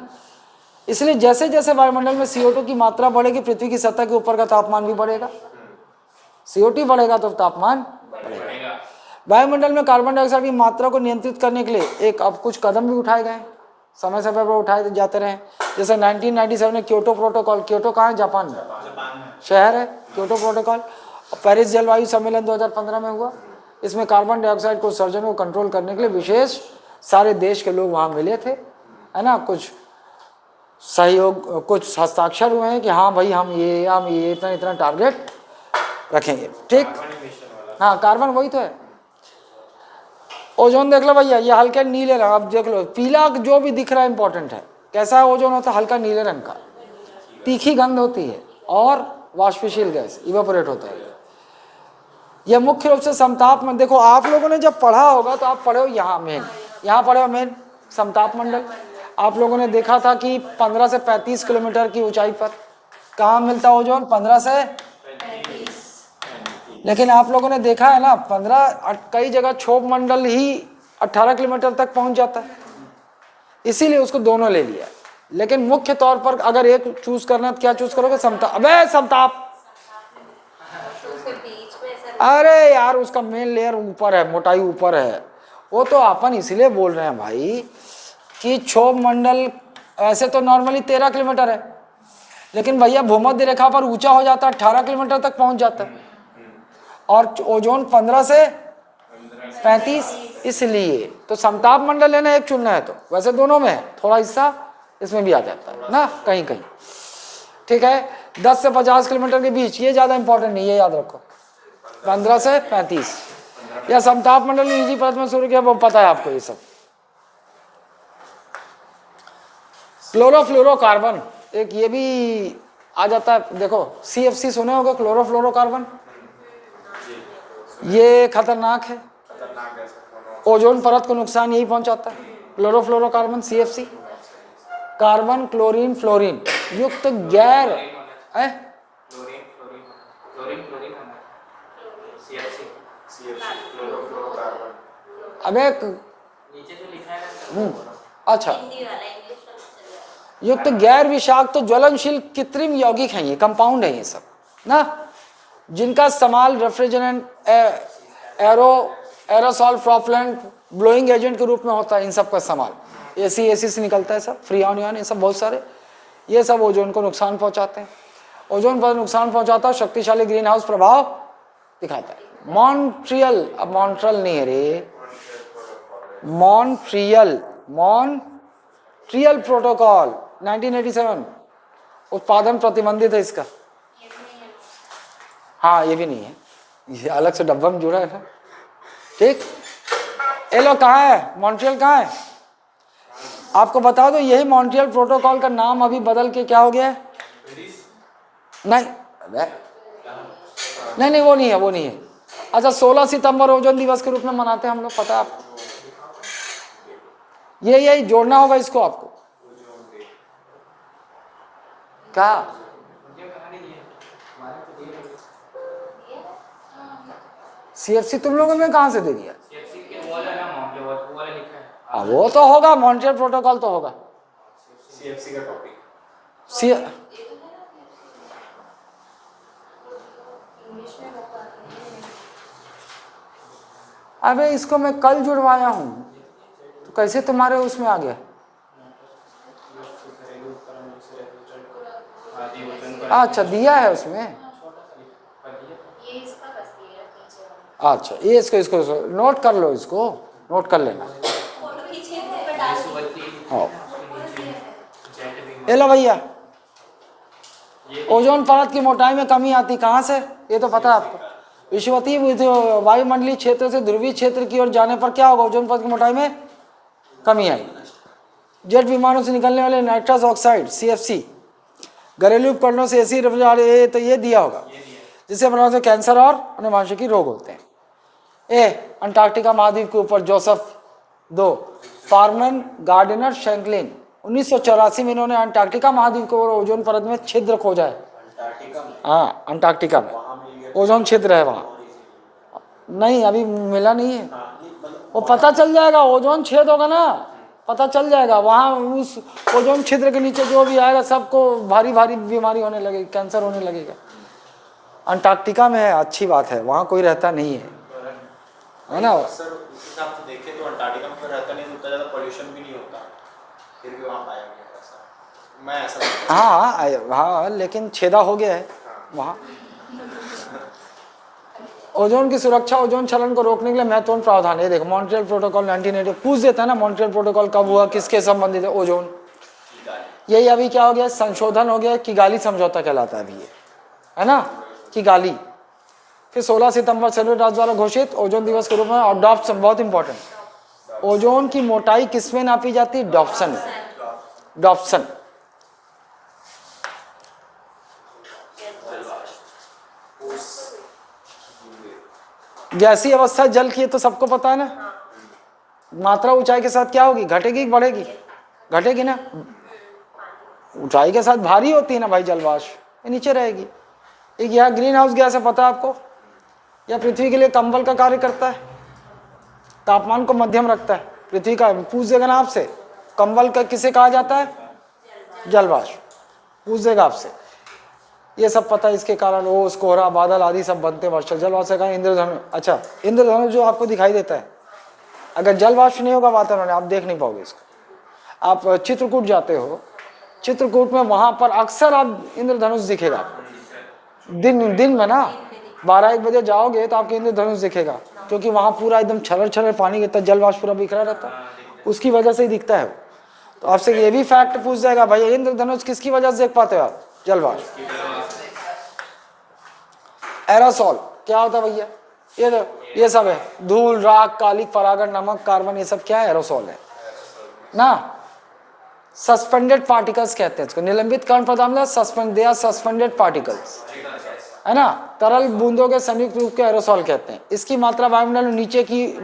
इसलिए जैसे जैसे वायुमंडल में CO2 की मात्रा बढ़ेगी, पृथ्वी की सतह के ऊपर का तापमान भी बढ़ेगा। CO2 बढ़ेगा तो तापमान बढ़ेगा। वायुमंडल में कार्बन डाइऑक्साइड की मात्रा को नियंत्रित करने के लिए एक अब कुछ कदम भी उठाए गए, समय समय पर उठाए जाते रहे। जैसे 1997 में क्योटो प्रोटोकॉल, क्योटो कहाँ है, जापान में शहर है क्योटो प्रोटोकॉल। पेरिस जलवायु सम्मेलन 2015 में हुआ। इसमें कार्बन डाइऑक्साइड को उत्सर्जन को कंट्रोल करने के लिए विशेष सारे देश के लोग वहाँ मिले थे, है ना। कुछ सहयोग, कुछ हस्ताक्षर हुए हैं कि हाँ भाई हम ये इतना टारगेट रखेंगे। ठीक, हाँ कार्बन वही तो है। ओजोन देख लो भैया, ये हल्के नीले रंग, अब देख लो पीला जो भी दिख रहा है इंपॉर्टेंट है। कैसा है ओजोन, होता है हल्का नीले रंग का, तीखी गंध होती है और वाष्पशील गैस, इवेपोरेट होता है। यह मुख्य रूप से समताप में, देखो आप लोगों ने जब पढ़ा होगा तो आप पढ़े हो यहाँ मेन, यहाँ पढ़े हो मेन समताप मंडल। आप लोगों ने देखा था कि 15 से 35 किलोमीटर की ऊंचाई पर कहाँ मिलता ओजोन, 15 से, लेकिन आप लोगों ने देखा है ना 15 कई जगह क्षोभ मंडल ही 18 किलोमीटर तक पहुंच जाता है, इसीलिए उसको दोनों ले लिया। लेकिन मुख्य तौर पर अगर एक चूज करना है तो क्या चूज करोगे? समताप। अबे समताप, तो उसके बीच में ऐसा अरे यार उसका मेन लेयर ऊपर है, मोटाई ऊपर है। वो तो अपन इसीलिए बोल रहे हैं भाई कि क्षोभ मंडल ऐसे तो नॉर्मली 13 किलोमीटर है, लेकिन भैया भूमध्य रेखा पर ऊंचा हो जाता है, 18 किलोमीटर तक पहुंच जाता है, और ओजोन 15 से 35, इसलिए तो समताप मंडल लेना एक चुनना है। तो वैसे दोनों में है, थोड़ा हिस्सा इसमें भी आ जाता है ना कहीं कहीं, ठीक है। 10 से 50 किलोमीटर के बीच, ये ज़्यादा इंपॉर्टेंट नहीं है, याद रखो 15 से 35। या समताप मंडल निजी परत में सूर्य के, वो पता है आपको ये सब। क्लोरोफ्लोरोकार्बन एक ये भी आ जाता है, देखो CFC सुने होगे, क्लोरोफ्लोरोकार्बन, ये खतरनाक है, ओजोन परत को नुकसान यही पहुंचाता है। Chlorofluorocarbon CFC, carbon chlorine fluorine युक्त गैर है, क्लोरीन क्लोरीन क्लोरीन क्लोरीन होना CFC क्लोरोफ्लोरोकार्बन। अबे नीचे जो लिखा है ना अच्छा, हिंदी वाला इंग्लिश वाला चल रहा है। युक्त गैर विषाक्त तो ज्वलनशील कृत्रिम यौगिक हैं, ये कंपाउंड है ये सब ना, जिनका इस्तेमाल रेफ्रिजरेंट, एरोसॉल, प्रॉपलेंट, ब्लोइंग एजेंट के रूप में होता है। इन सब का इस्तेमाल AC से निकलता है सब, फ्रीऑन यान, ये सब बहुत सारे, ये सब ओजोन को नुकसान पहुंचाते हैं। ओजोन पर नुकसान पहुंचाता है, शक्तिशाली ग्रीन हाउस प्रभाव दिखाता है। मॉन्ट्रियल, अब मॉन्ट्रियल नहीं है रे, मॉन्ट्रियल प्रोटोकॉल 1987, उत्पादन प्रतिबंधित है इसका। हाँ ये भी नहीं है, ये अलग से डब्बा में जुड़ा है ना, ठीक। ये लो कहाँ है मॉन्ट्रियल, कहाँ है आपको बता दो, यही मॉन्ट्रियल प्रोटोकॉल का नाम अभी बदल के क्या हो गया है? नहीं नहीं वो नहीं है, वो नहीं है। अच्छा 16 सितंबर ओजोन दिवस के रूप में मनाते हैं हम लोग, पता है आपको? यही जोड़ना होगा इसको आपको। क्या CFC तुम लोगों ने कहाँ से दे दिया? CFC के वो वाला ना मॉन्ट्रियल, वो वाला लिखा है। वो तो होगा, मॉन्ट्रियल प्रोटोकॉल तो होगा। CFC का टॉपिक अबे इसको मैं कल जुड़वाया हूँ, तो कैसे तुम्हारे उसमें आ गया? अच्छा दिया है उसमें, ये इसका बस दिया पीछे वाला। अच्छा ये इसको नोट कर लो, इसको नोट कर लेना। फोटो खींचे ऊपर डाल दो। हाँ ये लो भैया, ओजोन परत की मोटाई में कमी आती कहाँ से, ये तो पता है आपको। विषुवतीय वायुमंडलीय क्षेत्र से ध्रुवीय क्षेत्र की ओर जाने पर क्या होगा? ओजोन परत की मोटाई में कमी आएगी। जेट विमानों से निकलने वाले नाइट्रस ऑक्साइड CFC, घरेलू उपकरणों से AC रेफ्रिजरेटर, तो ये दिया होगा, जिससे बनाने से कैंसर और अनुवांशिकी रोग होते हैं। अंटार्कटिका महाद्वीप के ऊपर जोसेफ 2 फार्मन गार्डनर शैंकलिन 1984 में इन्होंने अंटार्कटिका महाद्वीप के ऊपर ओजोन परत में छिद्र खोजा है। हाँ अंटार्कटिका में ओजोन छिद्र है वहाँ, नहीं अभी मिला नहीं है, वो पता चल जाएगा, ओजोन छेद होगा ना पता चल जाएगा, वहाँ उस ओजोन छिद्र के नीचे जो भी आएगा सबको भारी भारी बीमारी होने लगेगी, कैंसर होने लगेगा। अंटार्कटिका में है, अच्छी बात है, वहाँ कोई रहता नहीं है ना। सर उस हिसाब से देखें तो अंटार्कटिका में रहता नहीं, उतना ज़्यादा पोल्यूशन भी नहीं होता, फिर भी वहाँ पाया गया ऐसा, मैं ऐसा हाँ लेकिन छेदा हो गया है वहाँ। ओजोन की सुरक्षा, ओजोन क्षरण को रोकने के लिए महत्वपूर्ण प्रावधान है। देखो मॉन्ट्रियल प्रोटोकॉल 1980 पूछ देता है ना, मॉन्ट्रियल प्रोटोकॉल कब हुआ, किसके संबंधित है? ओजोन। यही अभी क्या हो गया, संशोधन हो गया, किगाली समझौता कहलाता है अभी ये, है ना, किगाली। फिर 16 सितंबर संयुक्त राष्ट्र द्वारा घोषित ओजोन दिवस के रूप में अडॉप्शन, बहुत इंपॉर्टेंट, ओजोन की मोटाई किसमें नापी जाती है? डॉप्सन। डॉप्सन गैसीय अवस्था जल की है तो सबको पता है ना, मात्रा ऊंचाई के साथ क्या होगी, घटेगी कि बढ़ेगी? घटेगी ना, ऊंचाई के साथ भारी होती है ना भाई जल वाष्प, ये नीचे रहेगी। एक यह ग्रीन हाउस गैस है, पता है आपको, यह पृथ्वी के लिए कंबल का कार्य करता है, तापमान को मध्यम रखता है पृथ्वी का। पूछ देगा ना आपसे, कंबल का किसे कहा जाता है? जल वाष्प, पूछ देगा आपसे। ये सब पता है, इसके कारण ओस, कोहरा, बादल आदि सब बनते हैं वर्षा जल वाष्प से। कहा इंद्रधनुष, अच्छा इंद्रधनुष जो आपको दिखाई देता है, अगर जल वाष्प नहीं होगा वातावरण में आप देख नहीं पाओगे इसको। आप चित्रकूट जाते हो, चित्रकूट में वहां पर अक्सर आप इंद्रधनुष दिखेगा आपको, दिन में ना 12-1 बजे जाओगे तो आपको इंद्रधनुष दिखेगा, क्योंकि वहां पूरा एकदम छलर छलर पानी गिरता है, जल वाष्प पूरा बिखरा रहता है, उसकी वजह से ही दिखता है वो। तो आपसे ये भी फैक्ट पूछ जाएगा, भाई इंद्रधनुष किसकी वजह से देख पाते हो आप? जल वाष्प। एरोसॉल क्या होता है भैया? ये सब है, धूल, राख, कालिक, परागण, नमक, कार्बन, ये सब क्या है? एरोसॉल है ना। सस्पेंडेड पार्टिकल्स कहते हैं इसको, निलंबित कण पदार्थ suspend, they are suspended particles, है ना। तरल बूंदों के संयुक्त रूप के एरोसॉल कहते हैं। इसकी मात्रा वायुमंडल में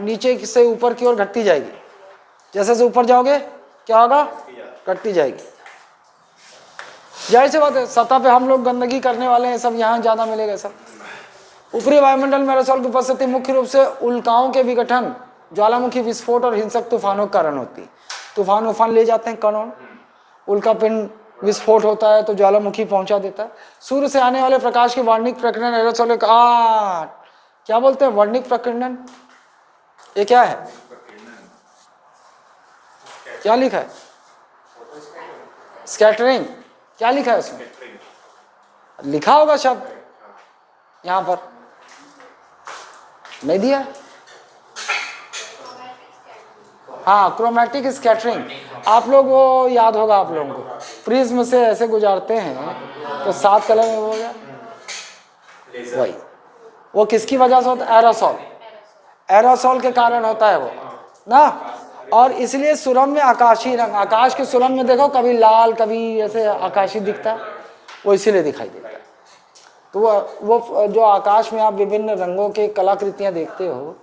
नीचे से ऊपर की ओर घटती जाएगी, जैसे से ऊपर जाओगे क्या होगा? घटती जाएगी। जाहिर सी बात है, सतह पे हम लोग गंदगी करने वाले हैं, सब यहाँ ज्यादा मिलेगा सब। ऊपरी वायुमंडल में एरोसॉल की उपस्थिति मुख्य रूप से उल्काओं के विघटन, ज्वालामुखी विस्फोट और हिंसक तूफानों के कारण होती है। तूफान ले जाते हैं कणों, उल्का पिंड विस्फोट होता है तो ज्वालामुखी पहुंचा देता है। सूर्य से आने वाले प्रकाश के वर्णिक प्रकीर्णन एरोसॉल का क्या बोलते हैं? वर्णिक प्रकीर्णन। ये क्या है? क्या लिखा है? स्कैटरिंग। क्या लिखा है उसमें? लिखा होगा शब्द यहां पर, नहीं दिया? हाँ, क्रोमैटिक स्कैटरिंग। आप लोग वो याद होगा आप लोगों को, प्रिज्म से ऐसे गुजारते हैं तो 7 कलर में हो गया, वही। वो किसकी वजह से होता है? एरोसॉल। एरोसॉल के कारण होता है वो ना। और इसलिए सुरम्य आकाशीय रंग, आकाश के सुरम्य में देखो कभी लाल कभी ऐसे आकाशीय दिखता है, वो इसीलिए दिखाई देता है। तो वो जो आकाश में आप विभिन्न रंगों के कलाकृतियां देखते हो,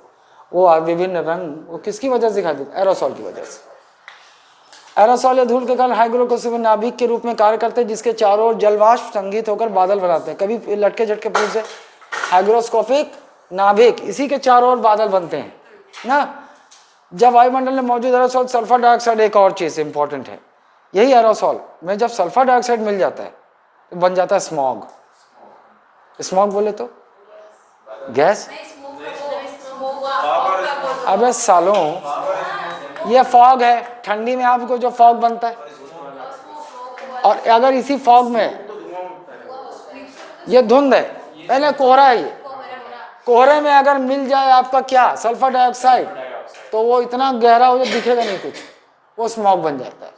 वो विभिन्न रंग वो किसकी वजह से दिखाई देते? एरोसॉल की वजह से। एरोसॉल या धूल के कारण हाइग्रोस्कोपिक नाभिक के रूप में कार्य करते हैं, जिसके चारों ओर जलवाष्प संघित होकर बादल बनाते हैं। कभी लटके झटके पूछे, हाइग्रोस्कोपिक नाभिक, इसी के चारों ओर बादल बनते हैं ना। जब वायुमंडल में मौजूद एरोसॉल, सल्फर डाइऑक्साइड, एक और चीज इंपॉर्टेंट है, यही एरोसॉल में जब सल्फर डाइऑक्साइड मिल जाता है तो बन जाता है स्मॉग। स्मॉग बोले तो गैस। अबे सालों, ये फॉग है, ठंडी में आपको जो फॉग बनता है, और अगर इसी फॉग में ये धुंध है, पहले कोहरा है, ये कोहरे में अगर मिल जाए आपका क्या? सल्फर डाइऑक्साइड, तो वो इतना गहरा हो जाए दिखेगा नहीं कुछ, वो स्मॉग बन जाता है।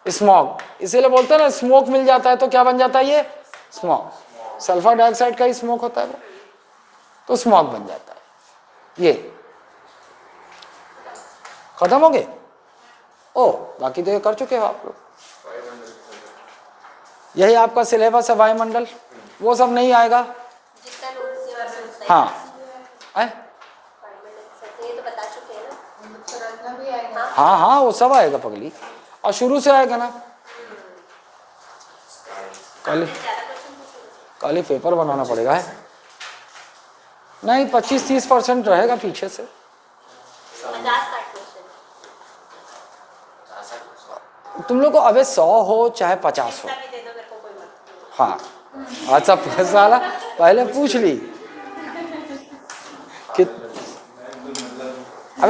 स्मॉग इसीलिए बोलते हैं ना, स्मोक मिल जाता है तो क्या बन जाता है? ये स्मॉग। सल्फर डाइऑक्साइड का ही स्मोक होता है वो, तो स्मॉग बन जाता है। ये खत्म हो गए। ओ बाकी तो ये कर चुके हो आप लोग। यही आपका सिलेबस है वायुमंडल, वो सब नहीं आएगा। जितना लोग सिलेबस होता है। हाँ ये तो बता चुके हैं ना। संरचना भी आएगा। हाँ हाँ वो सब आएगा पगली, और शुरू से आएगा ना। कल ही पेपर बनाना पड़ेगा है, नहीं 25-30% रहेगा पीछे से। 50-60%। तुम लोग को अबे 100 हो चाहे 50 हो। भी दे दो मेरे को, कोई मत। हाँ अच्छा साला पहले पूछ ली।